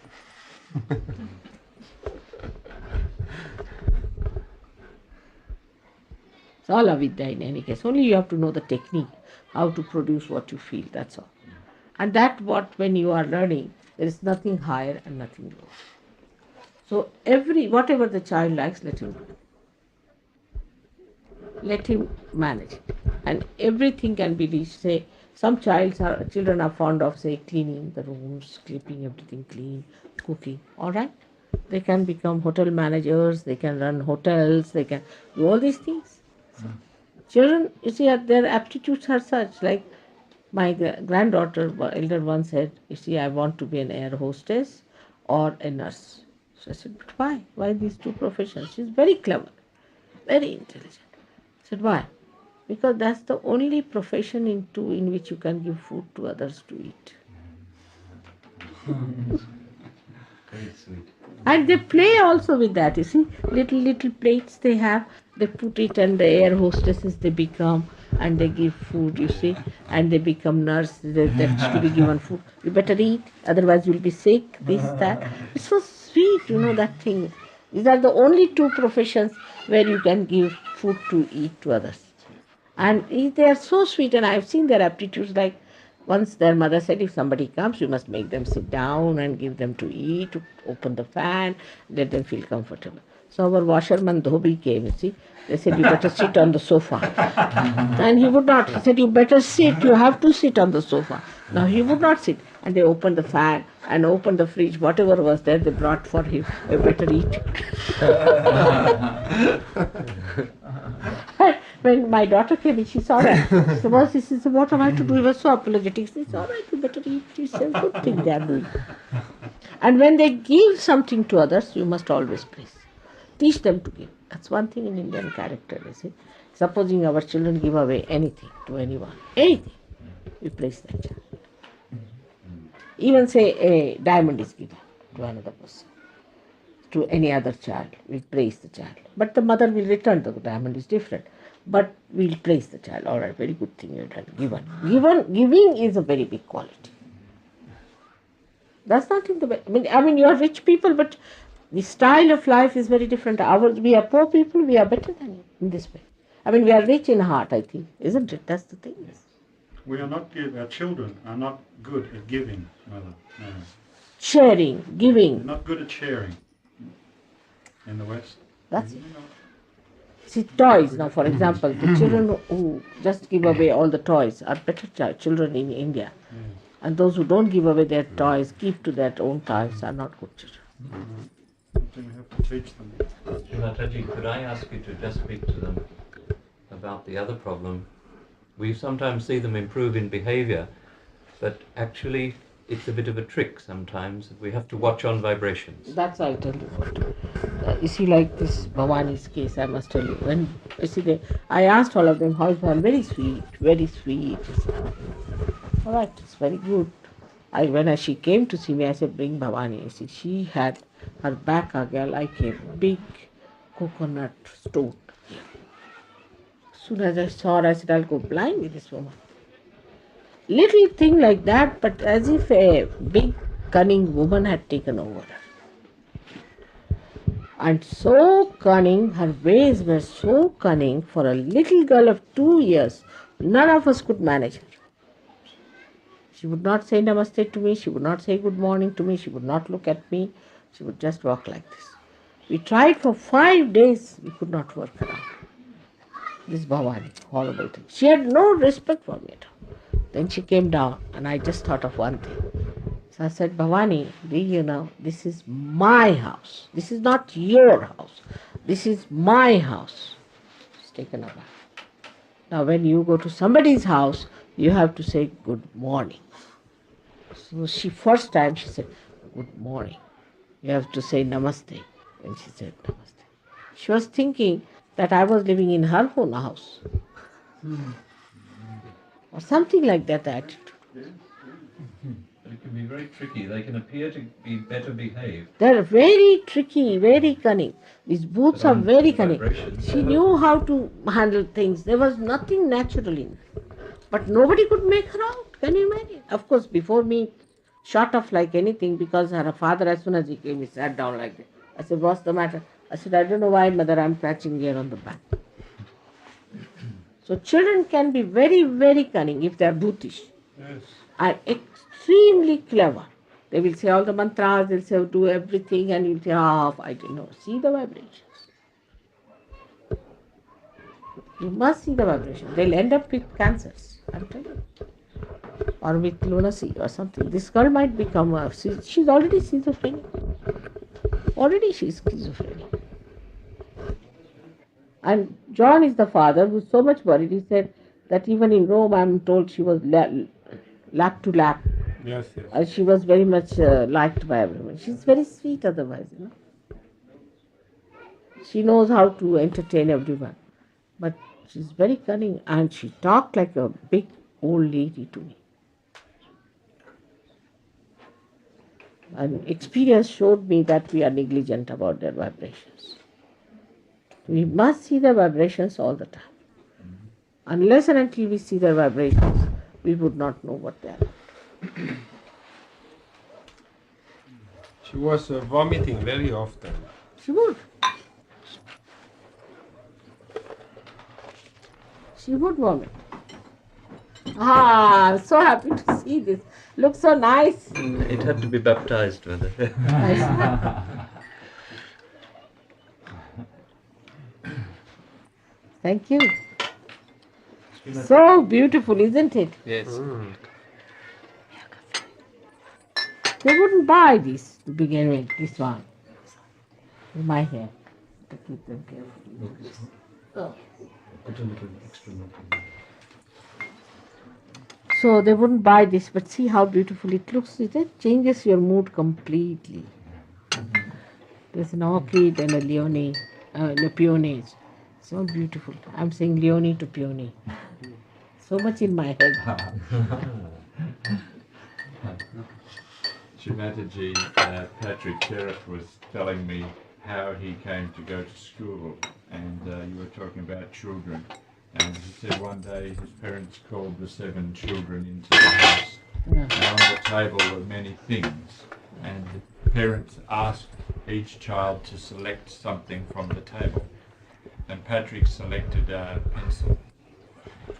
It's all avidya in any case. Only you have to know the technique, how to produce what you feel, that's all. And that when you are learning, there is nothing higher and nothing lower. So whatever the child likes, let him do. Let him manage it. And everything can be reached. Say, some children are fond of, say, cleaning the rooms, keeping everything clean, cooking. All right? They can become hotel managers, they can run hotels, they can do all these things. Children, you see, their aptitudes are such. Like my granddaughter, elder one said, you see, I want to be an air hostess or a nurse. So I said, but why? Why these two professions? She's very clever, very intelligent. I said, why? Because that's the only profession in which you can give food to others to eat.
Very sweet.
And they play also with that, you see. Little plates they have, they put it and the air hostesses they become and they give food, you see. And they become nurse, that's to be given food. You better eat, otherwise you'll be sick, this, that. It's so sweet, that thing. These are the only two professions where you can give food to eat to others. And they are so sweet, and I've seen their aptitudes. Like once their mother said, if somebody comes, you must make them sit down and give them to eat, open the fan, let them feel comfortable. So our washerman Dhobi came, you see. They said, you better sit on the sofa. And he would not. He said, you better sit, you have to sit on the sofa. Now he would not sit. And they opened the fan and opened the fridge, whatever was there, they brought for him. You better eat. When my daughter came in, she saw that. She said, well, this is what am I to do? He was so apologetic. She said, all right, you better eat. It's a good thing they are doing. And when they give something to others, you must always praise. Teach them to give. That's one thing in Indian character, you see. Supposing our children give away anything to anyone, anything, we praise that child. Even say a diamond is given to another person, to any other child, we praise the child. But the mother will return the diamond, is different. But we'll praise the child. All right, very good thing you've done. Giving is a very big quality. That's not in the. I mean, you are rich people, but the style of life is very different. We are poor people. We are better than you in this way. I mean, we are rich in heart, I think, isn't it? That's the thing.
We are not our children are not good at giving, Mother. No.
Sharing, giving.
They're not good at sharing in the West.
That's it. See, toys now, for example, the children who just give away all the toys are better children in India.
Yes.
And those who don't give away their toys, keep to their own toys, are not good children.
Something we have to teach them.
Mataji, could I ask you to just speak to them about the other problem? We sometimes see them improve in behavior, but actually it's a bit of a trick sometimes. We have to watch on vibrations.
That's why I tell you what. You see, like this Bhavani's case, I must tell you. When you see, I asked all of them how is Bhavani. Very sweet, very sweet. All right, it's very good. When she came to see me, I said, bring Bhavani. You see, she had her back like a big coconut stone. As soon as I saw her, I said, I'll go blind with this woman. Little thing like that, but as if a big cunning woman had taken over her. And so cunning, her ways were so cunning, for a little girl of 2 years, none of us could manage her. She would not say namaste to me, she would not say good morning to me, she would not look at me, she would just walk like this. We tried for 5 days, we could not work her out. This Bhavani, horrible thing. She had no respect for me at all. Then she came down and I just thought of one thing. So I said, Bhavani, do you know, this is my house. This is not your house. This is my house. She's taken aback. Now when you go to somebody's house, you have to say good morning. So first time she said, good morning. You have to say namaste. And she said namaste. She was thinking that I was living in her own house. Or something like that attitude.
It can be very tricky. They can appear to be better behaved.
They're very tricky, very cunning. These booths are very cunning. She knew how to handle things. There was nothing natural in her. But nobody could make her out. Can you imagine? Of course, before me, shot off like anything because her father, as soon as he came, he sat down like that. I said, what's the matter? I said, I don't know why, mother, I'm catching here on the back. So children can be very, very cunning if they are bootish.
Yes.
Are extremely clever. They will say all the mantras, they'll say do everything, and you'll say, I didn't know. See the vibrations. You must see the vibrations. They'll end up with cancers, I'm telling you. Or with lunacy or something. This girl might become she's already schizophrenic. Already she's schizophrenic. And John is the father who's so much worried. He said that even in Rome, I'm told she was lap to lap.
Yes, yes.
She was very much liked by everyone. She's very sweet otherwise, She knows how to entertain everyone. But she's very cunning and she talked like a big old lady to me. And experience showed me that we are negligent about their vibrations. We must see their vibrations all the time. Unless and until we see their vibrations, we would not know what they are.
She was vomiting very often.
She would. She would vomit. I'm so happy to see this. Looks so nice.
It had to be baptized with it.
Thank you. So beautiful, isn't it?
Yes.
They wouldn't buy this to begin with, this one. In my hair. To keep them carefully. Oh. So they wouldn't buy this, but see how beautiful it looks. It changes your mood completely. There's an orchid and a leone, a peony. So beautiful. I'm saying leone to peony. So much in my head.
Shimataji, Patrick Sherriff was telling me how he came to go to school, and you were talking about children. And he said one day his parents called the 7 children into the house, and on the table were many things, and the parents asked each child to select something from the table. And Patrick selected a pencil,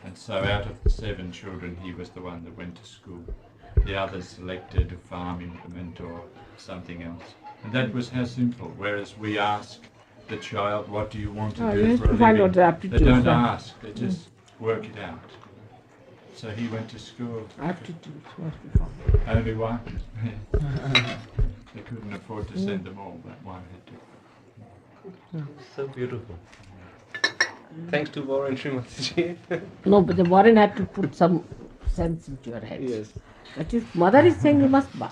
and so out of the 7 children he was the one that went to school. The others selected a farm implement or something else. And that was how simple, whereas we ask the child, what do you want to do for a living? They don't ask, they just work it out. So he went to school.
Aptitudes must be found.
Only one. They couldn't afford to send them all, that one had to.
So beautiful.
Thanks to Warren Srimati.
No, but the Warren had to put some sense into your head.
Yes.
That is, mother is saying you must buy.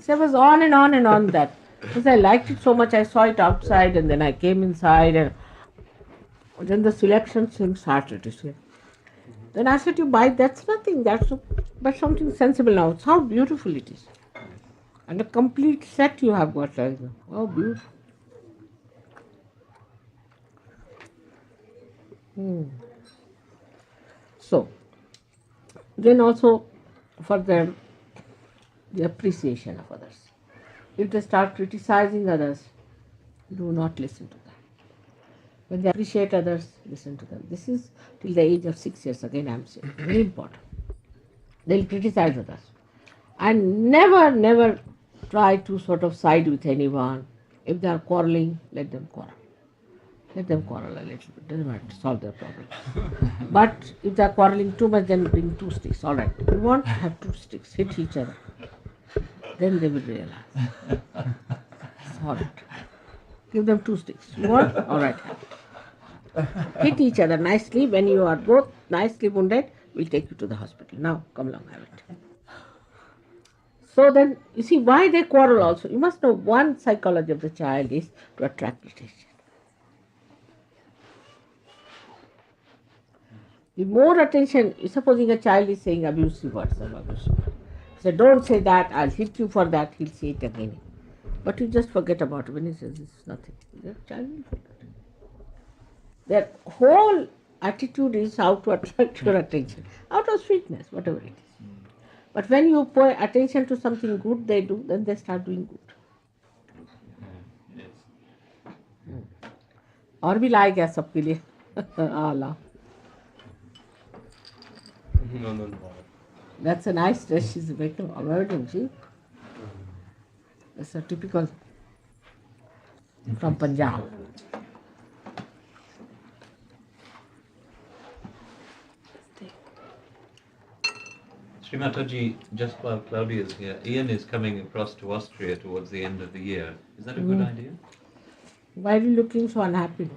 So I was on and on and on that. Because I liked it so much, I saw it outside and then I came inside and then the selection thing started. You see. Then I said, you buy, that's nothing, but something sensible now. It's how beautiful it is. And a complete set you have got like that. Oh, beautiful. So, then also for them, the appreciation of others. If they start criticizing others, do not listen to them. When they appreciate others, listen to them. This is till the age of 6 years, again I am saying, very important. They'll criticize others. And never try to sort of side with anyone. If they are quarreling, let them quarrel. Let them quarrel a little bit, doesn't matter, solve their problems. But if they are quarreling too much, then bring 2 sticks, all right. You won't have 2 sticks, hit each other. Then they will realize. It's all right. Give them 2 sticks. You want? All right. Hit each other nicely. When you are both nicely wounded, we'll take you to the hospital. Now, come along, have it. So then, you see why they quarrel also. You must know one psychology of the child is to attract attention. The more attention, supposing a child is saying abusive words, so don't say that, I'll hit you for that, he'll say it again. But you just forget about it when he says this is nothing. The child will forget. Their whole attitude is how to attract your attention, out of sweetness, whatever it is. But when you pay attention to something good they do, then they start doing good. और भी लाए क्या सबके लिए आला.
No.
That's a nice dress she's making, isn't she? That's a typical from Punjab.
Srimataji, just while Claudia is here, Ian is coming across to Austria towards the end of the year. Is that a good idea?
Why are you looking so unhappy?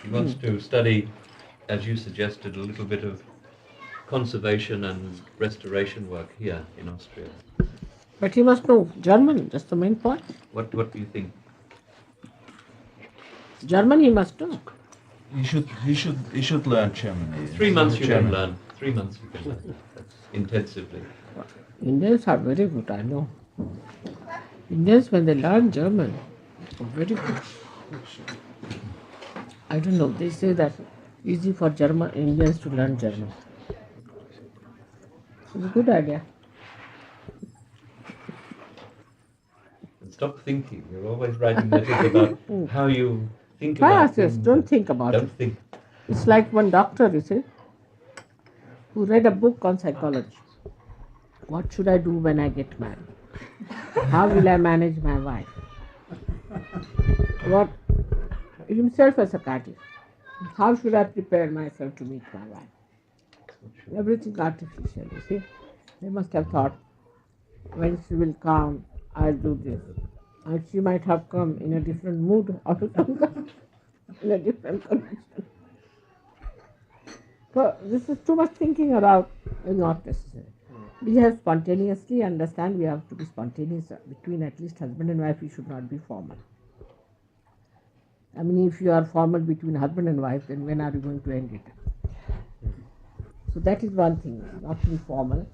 He wants to study, as you suggested, a little bit of conservation and restoration work here in Austria.
But he must know German, that's the main point.
What do you think?
German he must know.
He should learn German.
3 months you can learn. 3 months you can learn. That's intensively.
Indians are very good, I know. Indians, when they learn German, are very good. I don't know, they say that easy for Indians to learn German. It's a good idea.
And stop thinking. You're always writing letters about how you think
Try
about
ask this,
things.
don't think about
Don't
it.
think.
It's like one doctor, you see, who read a book on psychology. What should I do when I get married? How will I manage my wife? What himself a psychiatrist. How should I prepare myself to meet my wife? Everything artificial, you see. They must have thought, when she will come, I'll do this. And she might have come in a different mood or in a different condition. So this is too much thinking about is not necessary. We have spontaneously understand we have to be spontaneous between at least husband and wife. We should not be formal. I mean, if you are formal between husband and wife, then when are you going to end it? So that is one thing, not to be formal.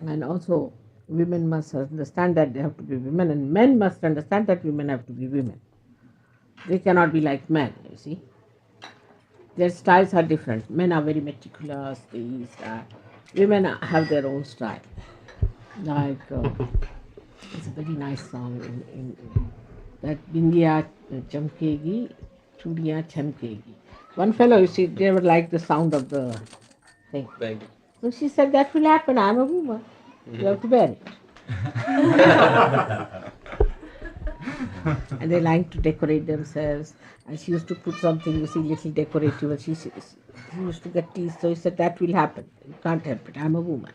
And also, women must understand that they have to be women, and men must understand that women have to be women. They cannot be like men, you see. Their styles are different. Men are very meticulous, women have their own style. Like, it's a very nice song in that Bindiya chamkegi, churiya chamkegi. One fellow, you see, they would like the sound of the thing.
Bang.
So she said, that will happen, I'm a woman. You have to bear it. And they like to decorate themselves. And she used to put something, you see, little decorative. And she used to get teased. So he said, that will happen. You can't help it. I'm a woman.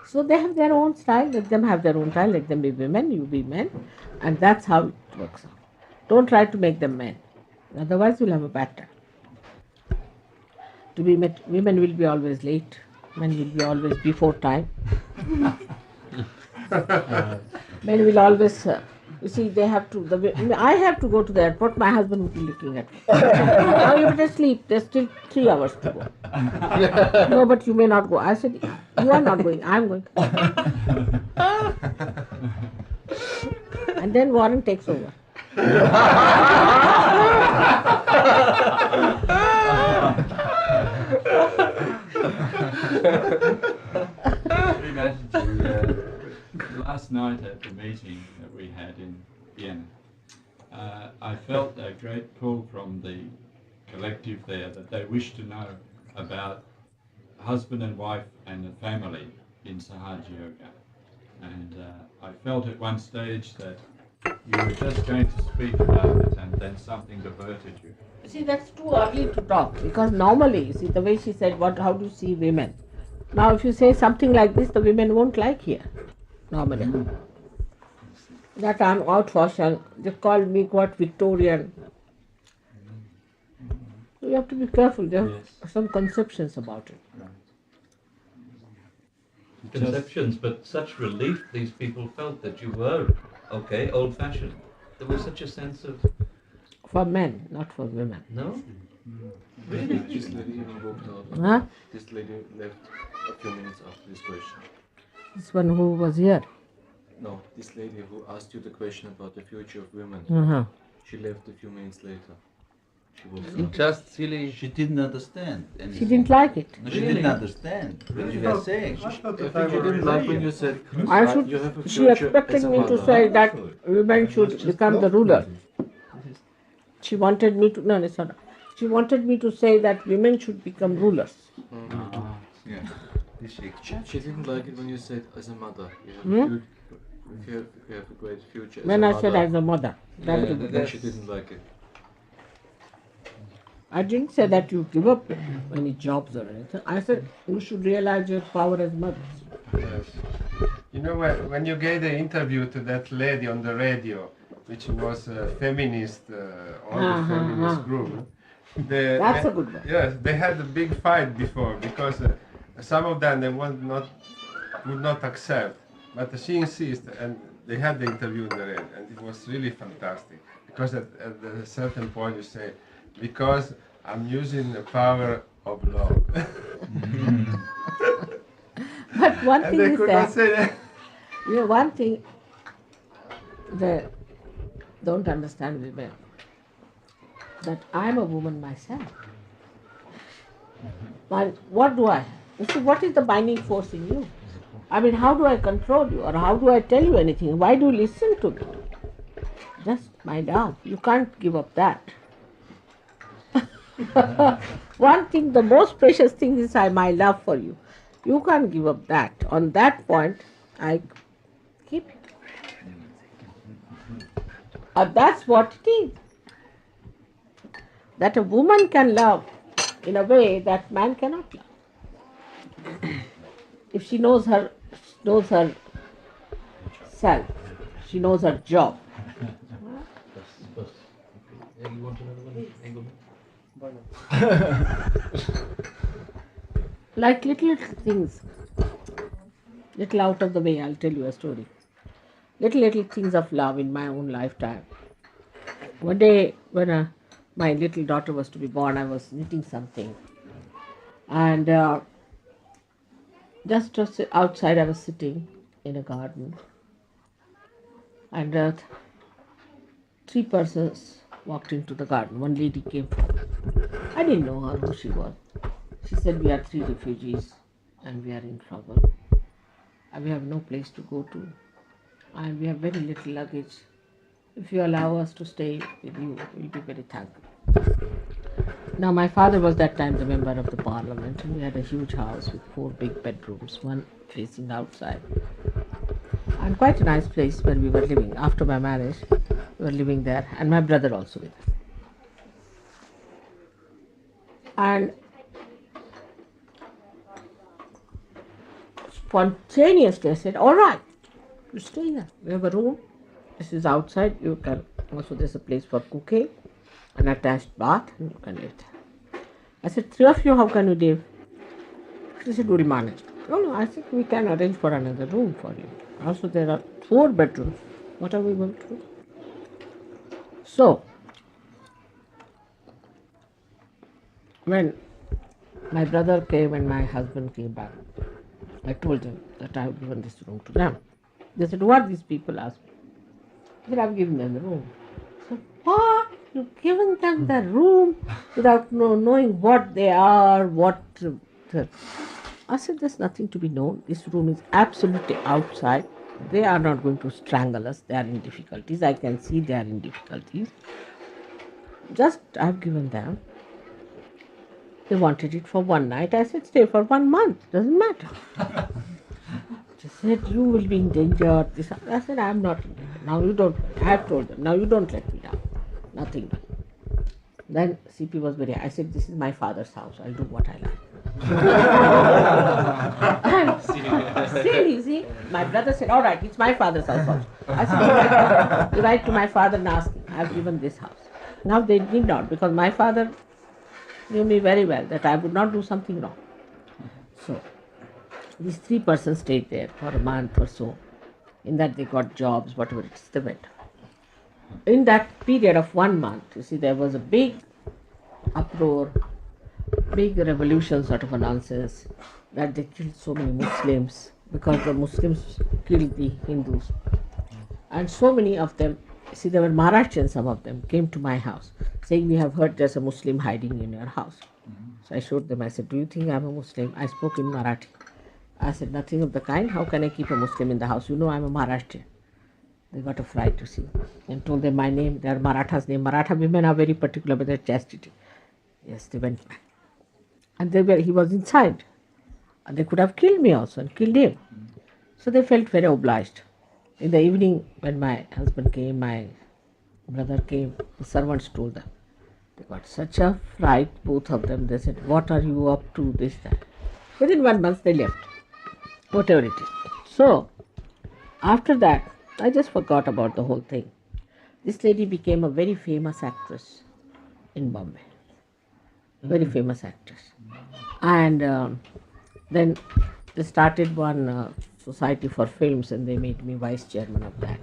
So they have their own style. Let them have their own style. Let them be women, you be men. And that's how it works out. Don't try to make them men. Otherwise, you'll have a bad time. Women will be always late. Men will be always before time. Men will always, you see, they have to, I have to go to the airport, my husband will be looking at me. Now you better sleep, there's still 3 hours to go. No, but you may not go. I said, you are not going, I'm going. And then Warren takes over.
Last night at the meeting that we had in Vienna, I felt a great pull from the collective there that they wish to know about husband and wife and the family in SahajaYoga. And I felt at one stage that you were just going to speak about it and then something diverted you.
See, that's too early to talk because normally, see, the way she said, how do you see women? Now, if you say something like this, the women won't like here. normally. That I'm out fashion. They call me what Victorian. So you have to be careful. There are some conceptions about it.
Conceptions, but such relief these people felt that you were, okay, old-fashioned. There was such a sense of,
For men, not for women.
no?
This lady even walked out.
Huh?
This lady left a few minutes after this question.
This one who was here.
No, this lady who asked you the question about the future of women,
Uh-huh.
she left a few minutes later. She walked out.
Just really.
She didn't understand.
She didn't like it.
No, she didn't understand what you were saying.
I thought
I
that
think
I
she didn't
was
like when you said
I should,
you have a
she
future
expected
as a
me to
mother.
say that women should become the ruler. She wanted me to, no, it's not. She wanted me to say that women should become rulers.
Yeah. This she
She didn't like it when you said as a mother. You have, you have a great future as
When
a
I
mother.
said as a mother. That
Yeah,
was-
then she didn't like it.
I didn't say that you give up any jobs or anything. I said you should realize your power as mothers.
Yes. You know, when you gave the interview to that lady on the radio, which was a feminist, all the feminist group,
That's a good one.
Yes, they had a big fight before because some of them they would not accept, but she insisted, and they had the interview on the radio, and it was really fantastic because at a certain point you say, because I'm using the power of love.
But one
And
thing
they
is
could not
that,
say that.
you know, one thing they don't understand women, that I'm a woman myself. But what do I? You see, what is the binding force in you? I mean, how do I control you, or how do I tell you anything? Why do you listen to me? Just my love. You can't give up that. One thing, the most precious thing is my love for you. You can't give up that. On that point, I keep it. That's what it is. That a woman can love in a way that man cannot love. If she knows her self, she knows her job.
Yeah, you want another one? Engelman?
Like little things, little out of the way, I'll tell you a story. Little things of love in my own lifetime. One day when my little daughter was to be born, I was knitting something. And just outside I was sitting in a garden. And 3 persons walked into the garden. One lady came forward. I didn't know her, who she was. She said, we are 3 refugees and we are in trouble. And we have no place to go to. And we have very little luggage. If you allow us to stay with you, we'll be very thankful. Now, my father was that time the member of the parliament, and we had a huge house with 4 big bedrooms, one facing outside. And quite a nice place where we were living. After my marriage, we were living there, and my brother also with us. And spontaneously I said, all right, you stay here. We have a room. This is outside. You can also, there's a place for cooking, an attached bath, and you can live there. I said, 3 of you, how can you live? She said, we'll manage. No, I think we can arrange for another room for you. Also, there are 4 bedrooms. What are we going to do? So, when my brother came and my husband came back, I told them that I have given this room to them. They said, what these people asked me? I said, I've given them the room. I said, what? You've given them the room without knowing what they are, I said, there's nothing to be known. This room is absolutely outside. They are not going to strangle us. They are in difficulties. I can see they are in difficulties. Just, I've given them. They wanted it for 1 night. I said, stay for 1 month. Doesn't matter. They said, you will be in danger. I said, I'm not in danger. Now you don't. I have told them, now you don't let me down. Nothing. Then CP was very, I said, this is my father's house. I'll do what I like. And still, you see, my brother said, all right, it's my father's house also. I said, all right, you write to my father and ask him, I have given this house. Now they did not, because my father knew me very well, that I would not do something wrong. So, these 3 persons stayed there for a month or so. In that they got jobs, whatever it is, they went. In that period of 1 month, you see, there was a big uproar, big revolution sort of a nonsense, that they killed so many Muslims because the Muslims killed the Hindus. And so many of them, see, there were Maharashtrians, some of them, came to my house saying, we have heard there's a Muslim hiding in your house. So I showed them, I said, do you think I'm a Muslim? I spoke in Marathi. I said, nothing of the kind. How can I keep a Muslim in the house? You know I'm a Maharashtrian. They got a fright to see. And told them my name, their Maratha's name. Maratha women are very particular about their chastity. Yes, they went back. And he was inside. And they could have killed me also and killed him. So they felt very obliged. In the evening, when my husband came, my brother came, the servants told them. They got such a fright, both of them. They said, what are you up to, this, that. Within 1 month, they left. Whatever it is. So, after that, I just forgot about the whole thing. This lady became a very famous actress in Bombay. Very famous actress. And then they started one society for films, and they made me vice chairman of that.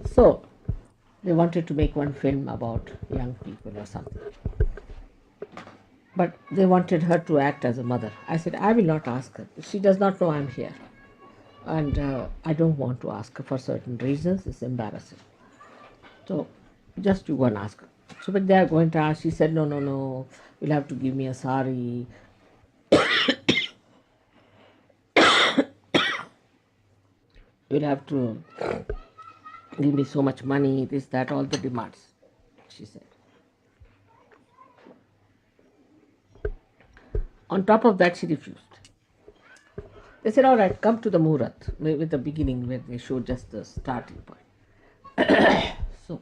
So, they wanted to make one film about young people or something. But they wanted her to act as a mother. I said, I will not ask her. She does not know I'm here. And I don't want to ask her for certain reasons. It's embarrassing. So, just you go and ask her. So when they are going to ask, she said, no, you'll have to give me a sari. You'll have to give me so much money, this, that, all the demands, she said. On top of that, she refused. They said, all right, come to the Muhurat, with the beginning where they showed just the starting point. So,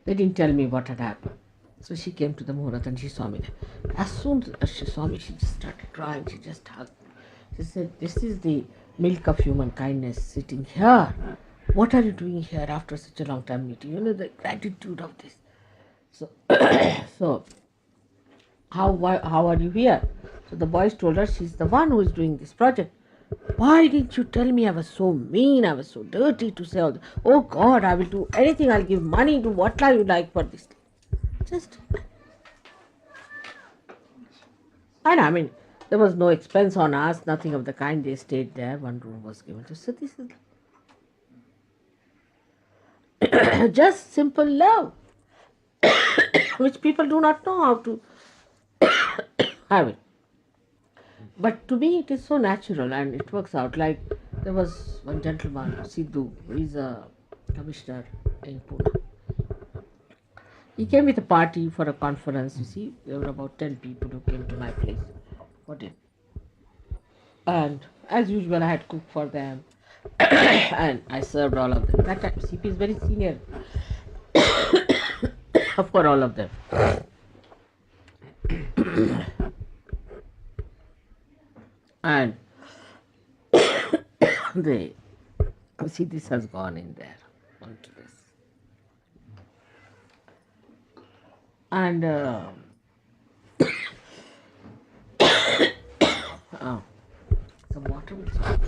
they didn't tell me what had happened. So she came to the Muhurat and she saw me there. As soon as she saw me, she just started crying, she just hugged me. She said, this is the milk of human kindness sitting here. What are you doing here after such a long time meeting? You know, the gratitude of this. So, so how are you here? So the boys told her, she's the one who is doing this project. Why didn't you tell me? I was so mean, I was so dirty to say all this. Oh God, I will do anything, I'll give money, do what you like for this. Just, and I mean, there was no expense on us, nothing of the kind. They stayed there, one room was given to us. So this is just simple love, which people do not know how to have it. But to me, it is so natural and it works out. Like there was one gentleman, Sidhu, who is a commissioner in Pune. He came with a party for a conference. You see, there were about 10 people who came to my place for dinner. And as usual, I had cooked for them and I served all of them. That time, CP is very senior for all of them. And they see this has gone in there onto this. And some water will stop.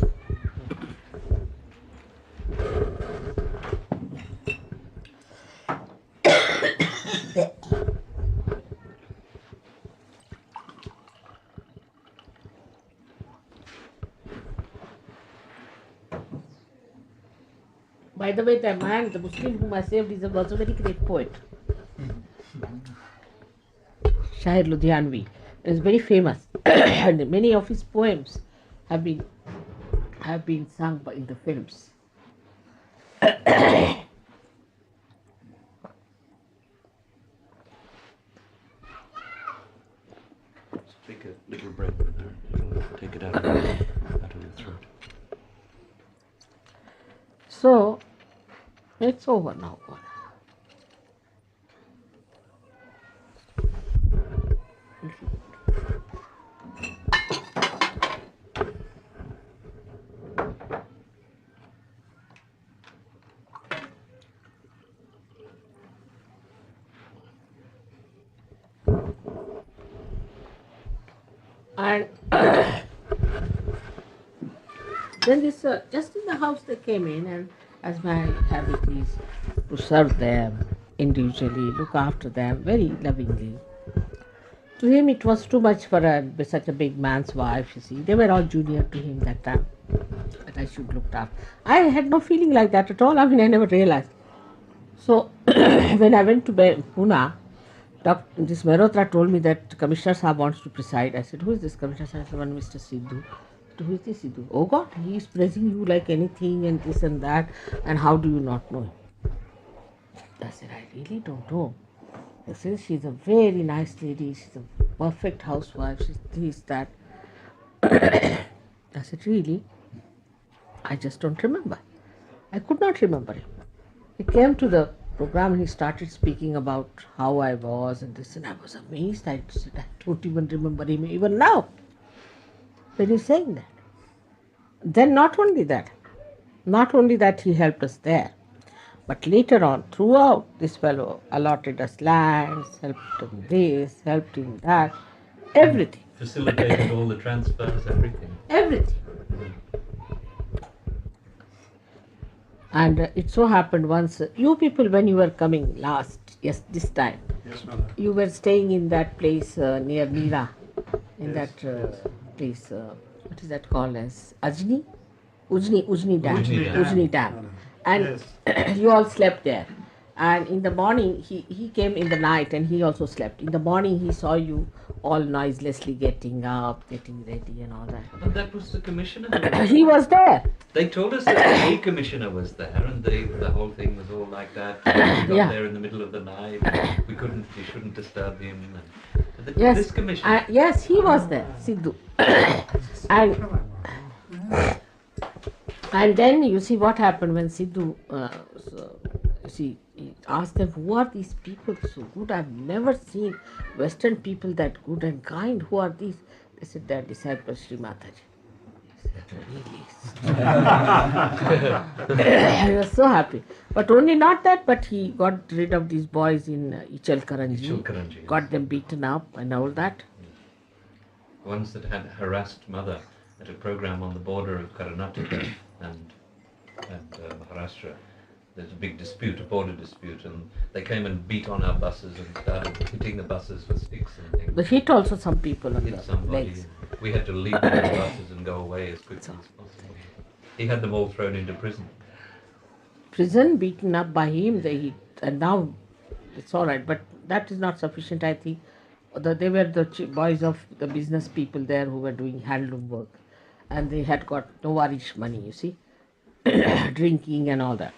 By the way, the man, the Muslim whom I saved, is also a very great poet. Shair Ludhianvi is very famous, and many of his poems have been sung in the films.
Take a little breath with her. It'll take it out of your throat.
So, it's over now. And then this, just in the house they came in, and as my habit is to serve them individually, look after them very lovingly. To him, it was too much for such a big man's wife, you see. They were all junior to him that time, that I should look after. I had no feeling like that at all. I mean, I never realized. So, when I went to Pune, this Mehrotra told me that Commissioner Sahab wants to preside. I said, who is this Commissioner Sahab? I said, one Mr. Sidhu. Who is this Sidhu? Oh God, he is praising you like anything and this and that. And how do you not know him? I said, I really don't know. I said, she's a very nice lady. She's a perfect housewife. She's this, that. I said, really? I just don't remember. I could not remember him. He came to the program and he started speaking about how I was and this, and I was amazed. I said, I don't even remember him even now. When he's saying that. Then not only that he helped us there, but later on, throughout, this fellow allotted us lands, helped in this, helped in that, everything.
Facilitated all the transfers, everything.
Everything. And it so happened once, you people when you were coming last, yes, this time,
Yes, Mother.
you were staying in that place near Neera, in
Yes,
that place, what is that called as Ujni Dam.
Ujni Dam.
Dam. And you all slept there. And in the morning, he came in the night and he also slept. In the morning, he saw you all noiselessly getting up, getting ready and all that.
But that was the commissioner. who was-
He was there.
They told us that the commissioner was there, and the whole thing was all like that. We got
Yeah.
there in the middle of the night. We shouldn't disturb him. And
Yes.
This commissioner.
Yes, he was there, Sidhu. And then you see what happened when Sidhu, he asked them, who are these people so good? I've never seen Western people that good and kind. Who are these? They said, they are disciples Sri Mataji. I was so happy. But only not that, but he got rid of these boys in Ichal Karanji,
Karanji,
got them beaten up and all that.
Ones that had harassed mother at a program on the border of Karnataka and Maharashtra. There's a big dispute, a border dispute, and they came and beat on our buses and started hitting the buses with sticks and things.
They hit also some people on
Hit
the
somebody.
legs.
We had to leave the buses and go away as quickly as possible. He had them all thrown into prison.
Prison, beaten up by him, and now it's all right, but that is not sufficient, I think. They were the boys of the business people there who were doing handloom work, and they had got no warish money, you see, drinking and all that.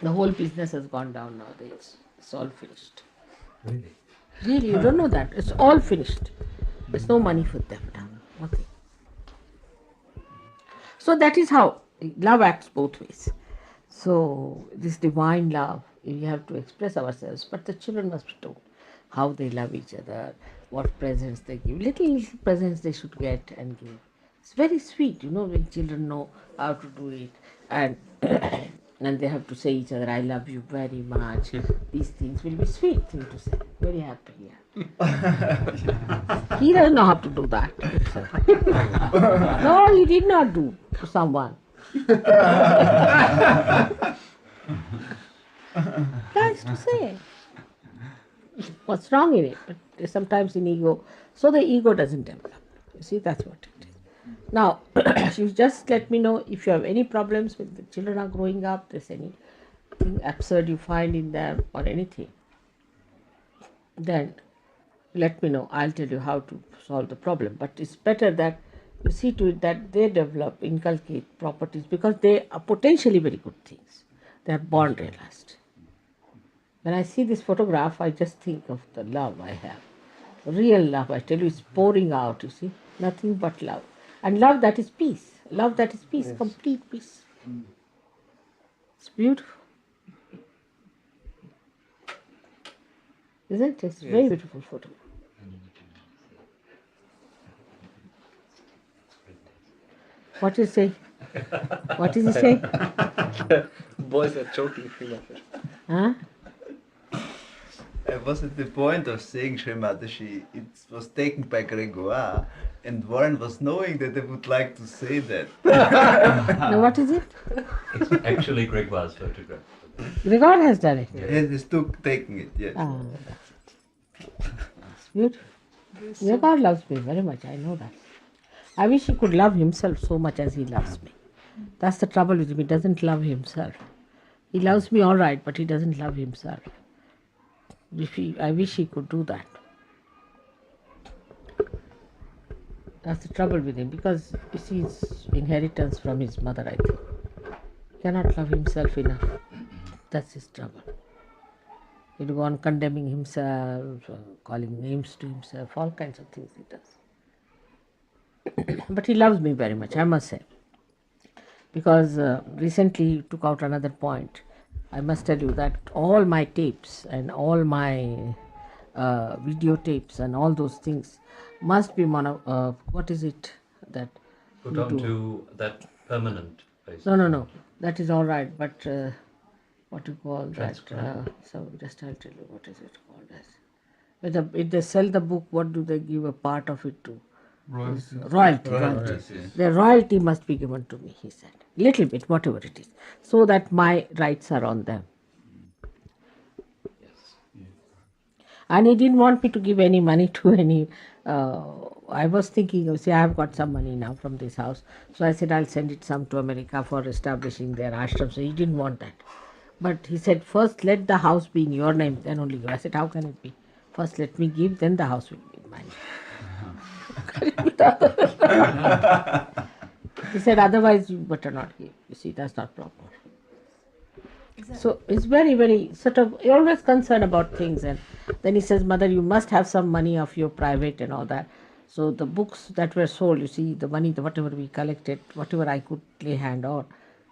The whole business has gone down nowadays. It's all finished.
Really?
Really, you don't know that. It's all finished. There's no money for them now. Nothing. So that is how love acts both ways. So this divine love, we have to express ourselves, but the children must be told how they love each other, what presents they give. Little presents they should get and give. It's very sweet, when children know how to do it, and and they have to say each other, I love you very much. These things will be sweet thing to say. Very happy, yeah. He doesn't know how to do that. No, he did not do to someone. Nice to say. What's wrong in it? But sometimes in ego, so the ego doesn't develop. You see, that's what it is. Now, you just let me know if you have any problems with the children are growing up, there's anything absurd you find in them or anything. Then let me know. I'll tell you how to solve the problem. But it's better that you see to it that they develop, inculcate properties, because they are potentially very good things. They are born realized. When I see this photograph, I just think of the love I have. Real love, I tell you, is pouring out, you see. Nothing but love. And love that is peace. Love that is peace, yes. Complete peace. It's beautiful. Isn't it? It's a very beautiful photograph. What is he saying? What is he saying?
Boys are choking Sri Mataji.
Huh?
wasn't the point of saying Sri Mataji, it was taken by Gregoire, and Warren was knowing that I would like to say that.
Now, what is it?
It's actually Gregoire's photograph.
Gregor has done it.
Yes, he's taking it, yes.
Ah, it's beautiful. Gregor loves me very much, I know that. I wish he could love himself so much as he loves me. That's the trouble with him, he doesn't love himself. He loves me all right, but he doesn't love himself. I wish he could do that. That's the trouble with him, because it's his inheritance from his mother, I think. He cannot love himself enough. That's his trouble. He'll go on condemning himself, calling names to himself, all kinds of things he does. But he loves me very much, I must say. Because recently he took out another point. I must tell you that all my tapes and all my videotapes and all those things must be what is it that
Put
you do?
onto that permanent basis.
No. That is all right, but what you call that?
Transcribe.
So just I'll tell you what is it called as. If they sell the book, what do they give a part of it to?
Royalties.
Royalty.
Royalties, yes.
The royalty must be given to me, he said. Little bit, whatever it is, so that my rights are on them.
Yes.
And he didn't want me to give any money to any. I was thinking, I have got some money now from this house. So I said, I'll send it some to America for establishing their ashram. So he didn't want that. But he said, first let the house be in your name, then only you. I said, how can it be? First let me give, then the house will be in mine. He said, otherwise you better not give. You see, that's not proper. So it's very, very sort of, you're always concerned about things. And then he says, Mother, you must have some money of your private and all that. So the books that were sold, you see, the money, whatever we collected, whatever I could lay hand on,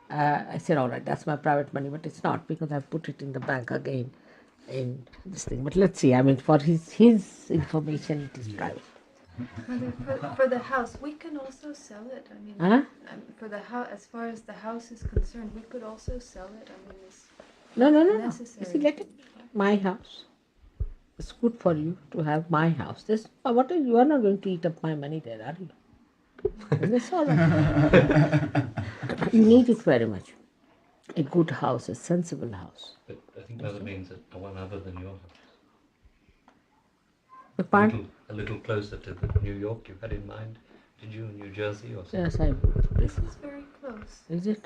I said, all right, that's my private money, but it's not, because I've put it in the bank again in this thing. But let's see, I mean, for his information, it is private.
Mother, for the house, we can also sell it. I mean,
Huh?
for the house, as far as the house is concerned, we could also sell it. I mean, it's
No.
necessary.
You see, let it be my house. It's good for you to have my house. You are not going to eat up my money there, are you? That's all right. You need it very much. A good house, a sensible house.
But I think Mother means that one other than your house. A little closer to the New York you had in mind. Did you, New Jersey or something?
Yes, I
This is very close.
Is it?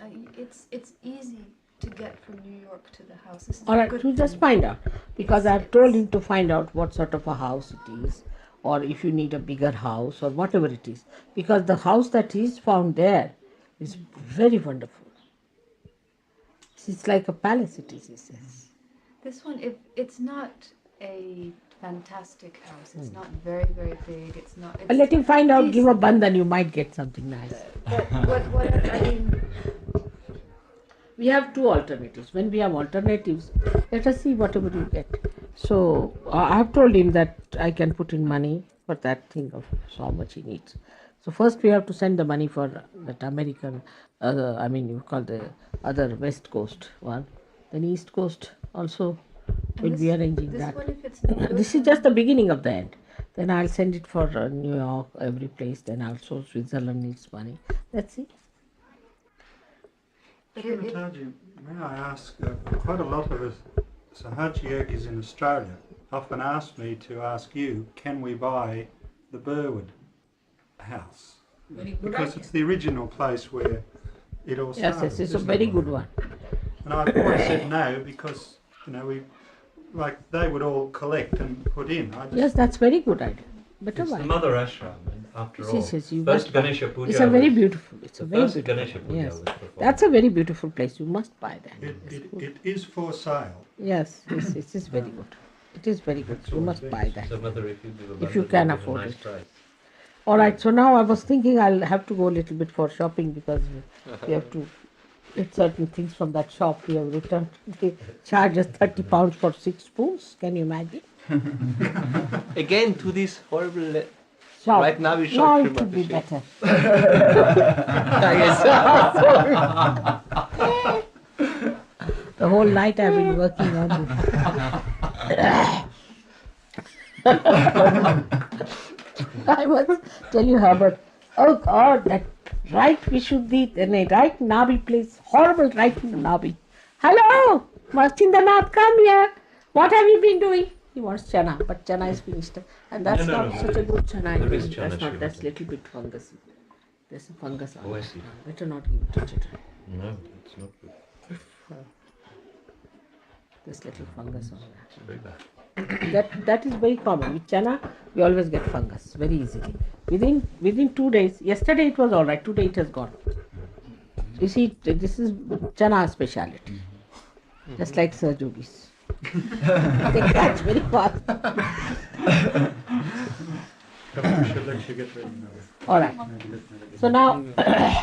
It's easy to get from New York to the house. This is
All
a
right,
good
you just
thing.
find out. Because I've told him to find out what sort of a house it is, or if you need a bigger house, or whatever it is. Because the house that he's found there is very wonderful. It's like a palace, it is, he says.
This one, it's not a fantastic house. It's not very, very big. It's not.
But let him find out, give a
decent.
bandhan, you might get something nice.
What I mean,
We have two alternatives. When we have alternatives, let us see whatever you get. So I have told him that I can put in money for that thing of how much he needs. So first we have to send the money for that American, you call the other West Coast one. Then East Coast also will be arranging
this
that.
one, if it's no good,
This is just the beginning of the end. Then I'll send it for New York, every place. Then also Switzerland needs money. Let's see.
Sri Mataji, may I ask, quite a lot of us SahajaYogis in Australia often ask me to ask you, can we buy the Burwood house? Because it's the original place where it all started.
Yes, it's a
isn't
very
it?
good one.
And I've always said no because, they would all collect and put in.
Yes, that's very good idea. Better
It's the
buy.
Mother Ashram, and after all.
Yes, you
First
must buy.
Ganesha Puja.
It's a very
was-
beautiful. It's a
the
very
first
beautiful.
Ganesha Puja
Yes,
was performed.
that's a very beautiful place. You must buy that.
It is for sale.
Yes, it is very good. It is very good. You must buy that.
So Mother, if you give a
If you
bandhan,
can
you'll get a
afford
nice
it.
price.
All right. So now I was thinking I'll have to go a little bit for shopping because we have to get certain things from that shop we have returned. They charge us £30 for 6 spoons. Can you imagine?
Again to this horrible.
Shop.
Right now we
No,
shop
it could be better. The whole night I've been working on this. I must tell you, Herbert. Oh God, that right Vishuddhi, right Nabi place, horrible right Nabi. Hello, Marchindranath, come here. What have you been doing? He wants chana, but chana is finished, and that's
No,
not such a good chana. I
there is
think.
chana
That's not.
she
That's
wants.
little bit fungus. There's a fungus on
Oh, I
it.
see.
Better not give it to children.
No, it's not good.
There's little fungus on that.
It's very bad.
That is very common. With chana, we always get fungus very easily. Within 2 days. Yesterday it was all right. Today it has gone. You see, this is chana speciality. Just like Yogis. They catch very fast.
We should let you get ready now.
All right. So now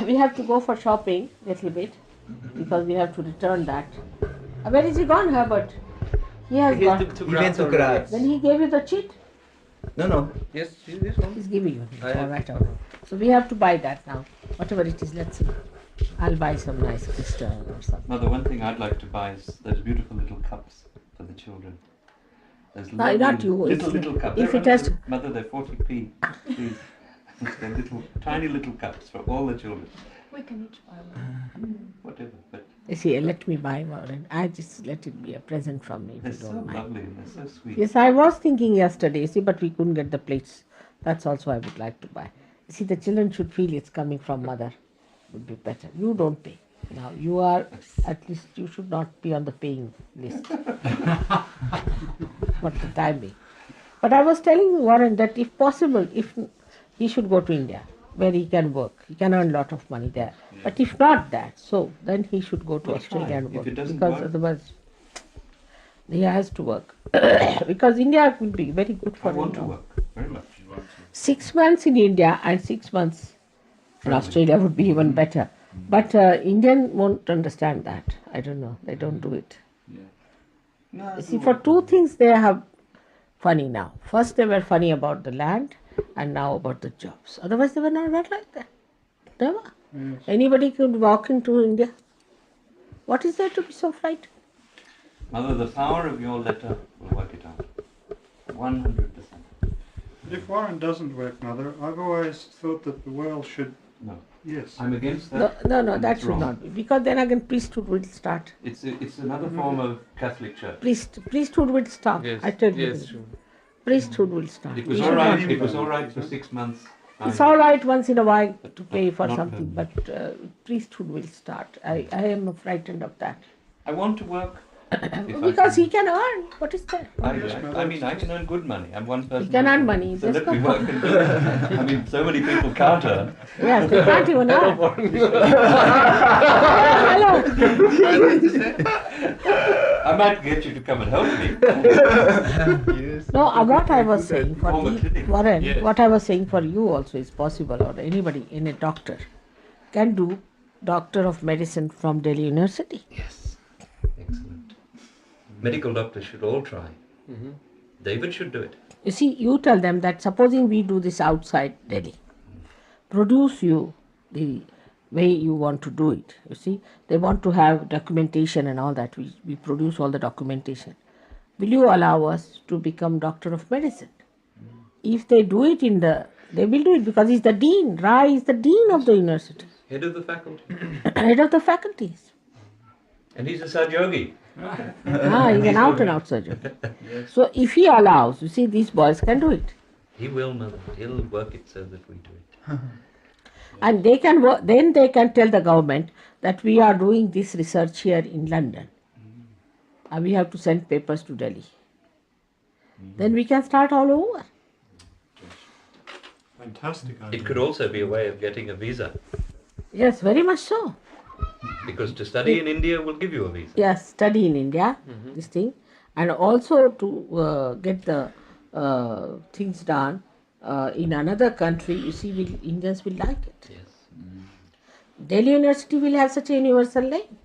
we have to go for shopping a little bit because we have to return that. Where is he gone, Herbert? He has
He
gone.
took to
He went
grass
to
already.
grass.
Then he gave you the cheat.
No.
Yes, this one.
He's giving you.
I
All
have-
right, all right. So we have to buy that now. Whatever it is, let's see. I'll buy some nice crystal or something.
Mother, one thing I'd like to buy is those beautiful little cups for the children. Those
No,
lovely
not you,
Little,
it's-
little cups.
if
They're
it has-
only- Mother, they're 40p. Please. They're little, tiny little cups for all the children.
We can each buy one.
Whatever, but
You see, let me buy one and I just let it be a present from me if
they're
you
so
don't mind.
lovely and they're so sweet.
Yes, I was thinking yesterday, see, but we couldn't get the plates. That's also I would like to buy. See, the children should feel it's coming from mother. Would be better. You don't pay. Now, you are, at least you should not be on the paying list. What the time being. But I was telling Warren that if possible, if he should go to India, where he can work. He can earn a lot of money there. But if not that, so then he should go to
Well,
Australia
try.
and
If
work.
it doesn't
Because
work-
otherwise, he has to work. Because India will be very good for
I want
him.
to work very much.
6 months in India and 6 months in Australia would be even better. But Indian won't understand that. I don't know. They don't do it.
No,
See, for two things they have funny now. First, they were funny about the land, and now about the jobs. Otherwise, they were not like that. Never. Anybody could walk into India. What is there to be so frightened?
Mother, the power of your letter will work it out. 100%.
But if Warren doesn't work, Mother, I've always thought that the world should.
No,
Yes.
I'm against
No,
that.
no,
and
that
it's
should
wrong.
not be. Because then again, priesthood will start.
It's another form of Catholic Church.
Priesthood will start.
Yes,
I tell you.
yes, true.
Priesthood will start.
It was
We
all
should
right.
not-
It was all right for 6 months.
It's all right once in a while to pay for
Not
something,
permanent.
but priesthood will start. I am frightened of that.
I want to work.
Because he can earn. What is that?
I mean, I can earn good money. I'm one person.
can earn money,
So
just
let me
go
work and do it. I mean, so many people can't earn.
Yes, they can't even earn. Hello.
I might get you to come and help me.
No, what I was saying for
Form a
you,
clinic.
Warren,
Yes.
what I was saying for you also is possible, or anybody, any doctor can do doctor of medicine from Delhi University.
Yes. Excellent. Medical doctors should all try. David should do it.
You see, you tell them that supposing we do this outside Delhi, produce you the way you want to do it. You see, they want to have documentation and all that. We produce all the documentation. Will you allow us to become doctor of medicine? If they do it they will do it because he's the dean. Rai is the dean of the university,
Head of the faculty.
head of the faculties.
And he's a SahajaYogi.
He's an out and out surgeon. So if he allows, you see, these boys can do it.
He will, Mother. He'll work it so that we do it.
And they can work, then they can tell the government that we are doing this research here in London. And we have to send papers to Delhi. Then we can start all over.
Fantastic idea.
It could also be a way of getting a visa.
Yes, very much so.
Because to study in India will give you a visa.
Yes, study in India, this thing. And also to get the things done in another country, you see, Indians will like it.
Yes.
Delhi University will have such a universal name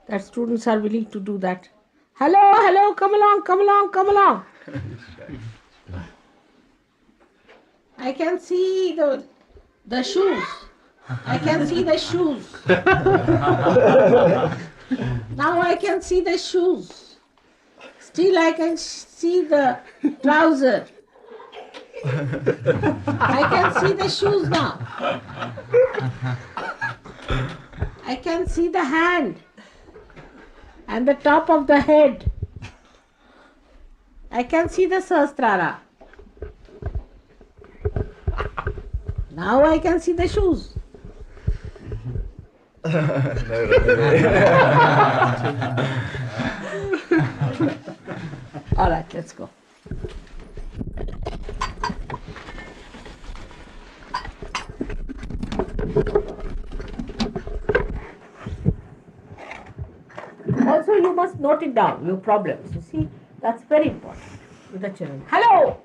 that students are willing to do that. Hello, come along. I can see the shoes. I can see the shoes. Now I can see the shoes. Still I can see the trouser. I can see the shoes now. I can see the hand and the top of the head. I can see the Sahasrara. Now I can see the shoes. All right, let's go. Also, you must note it down, your problems. You see, that's very important with the children. Hello!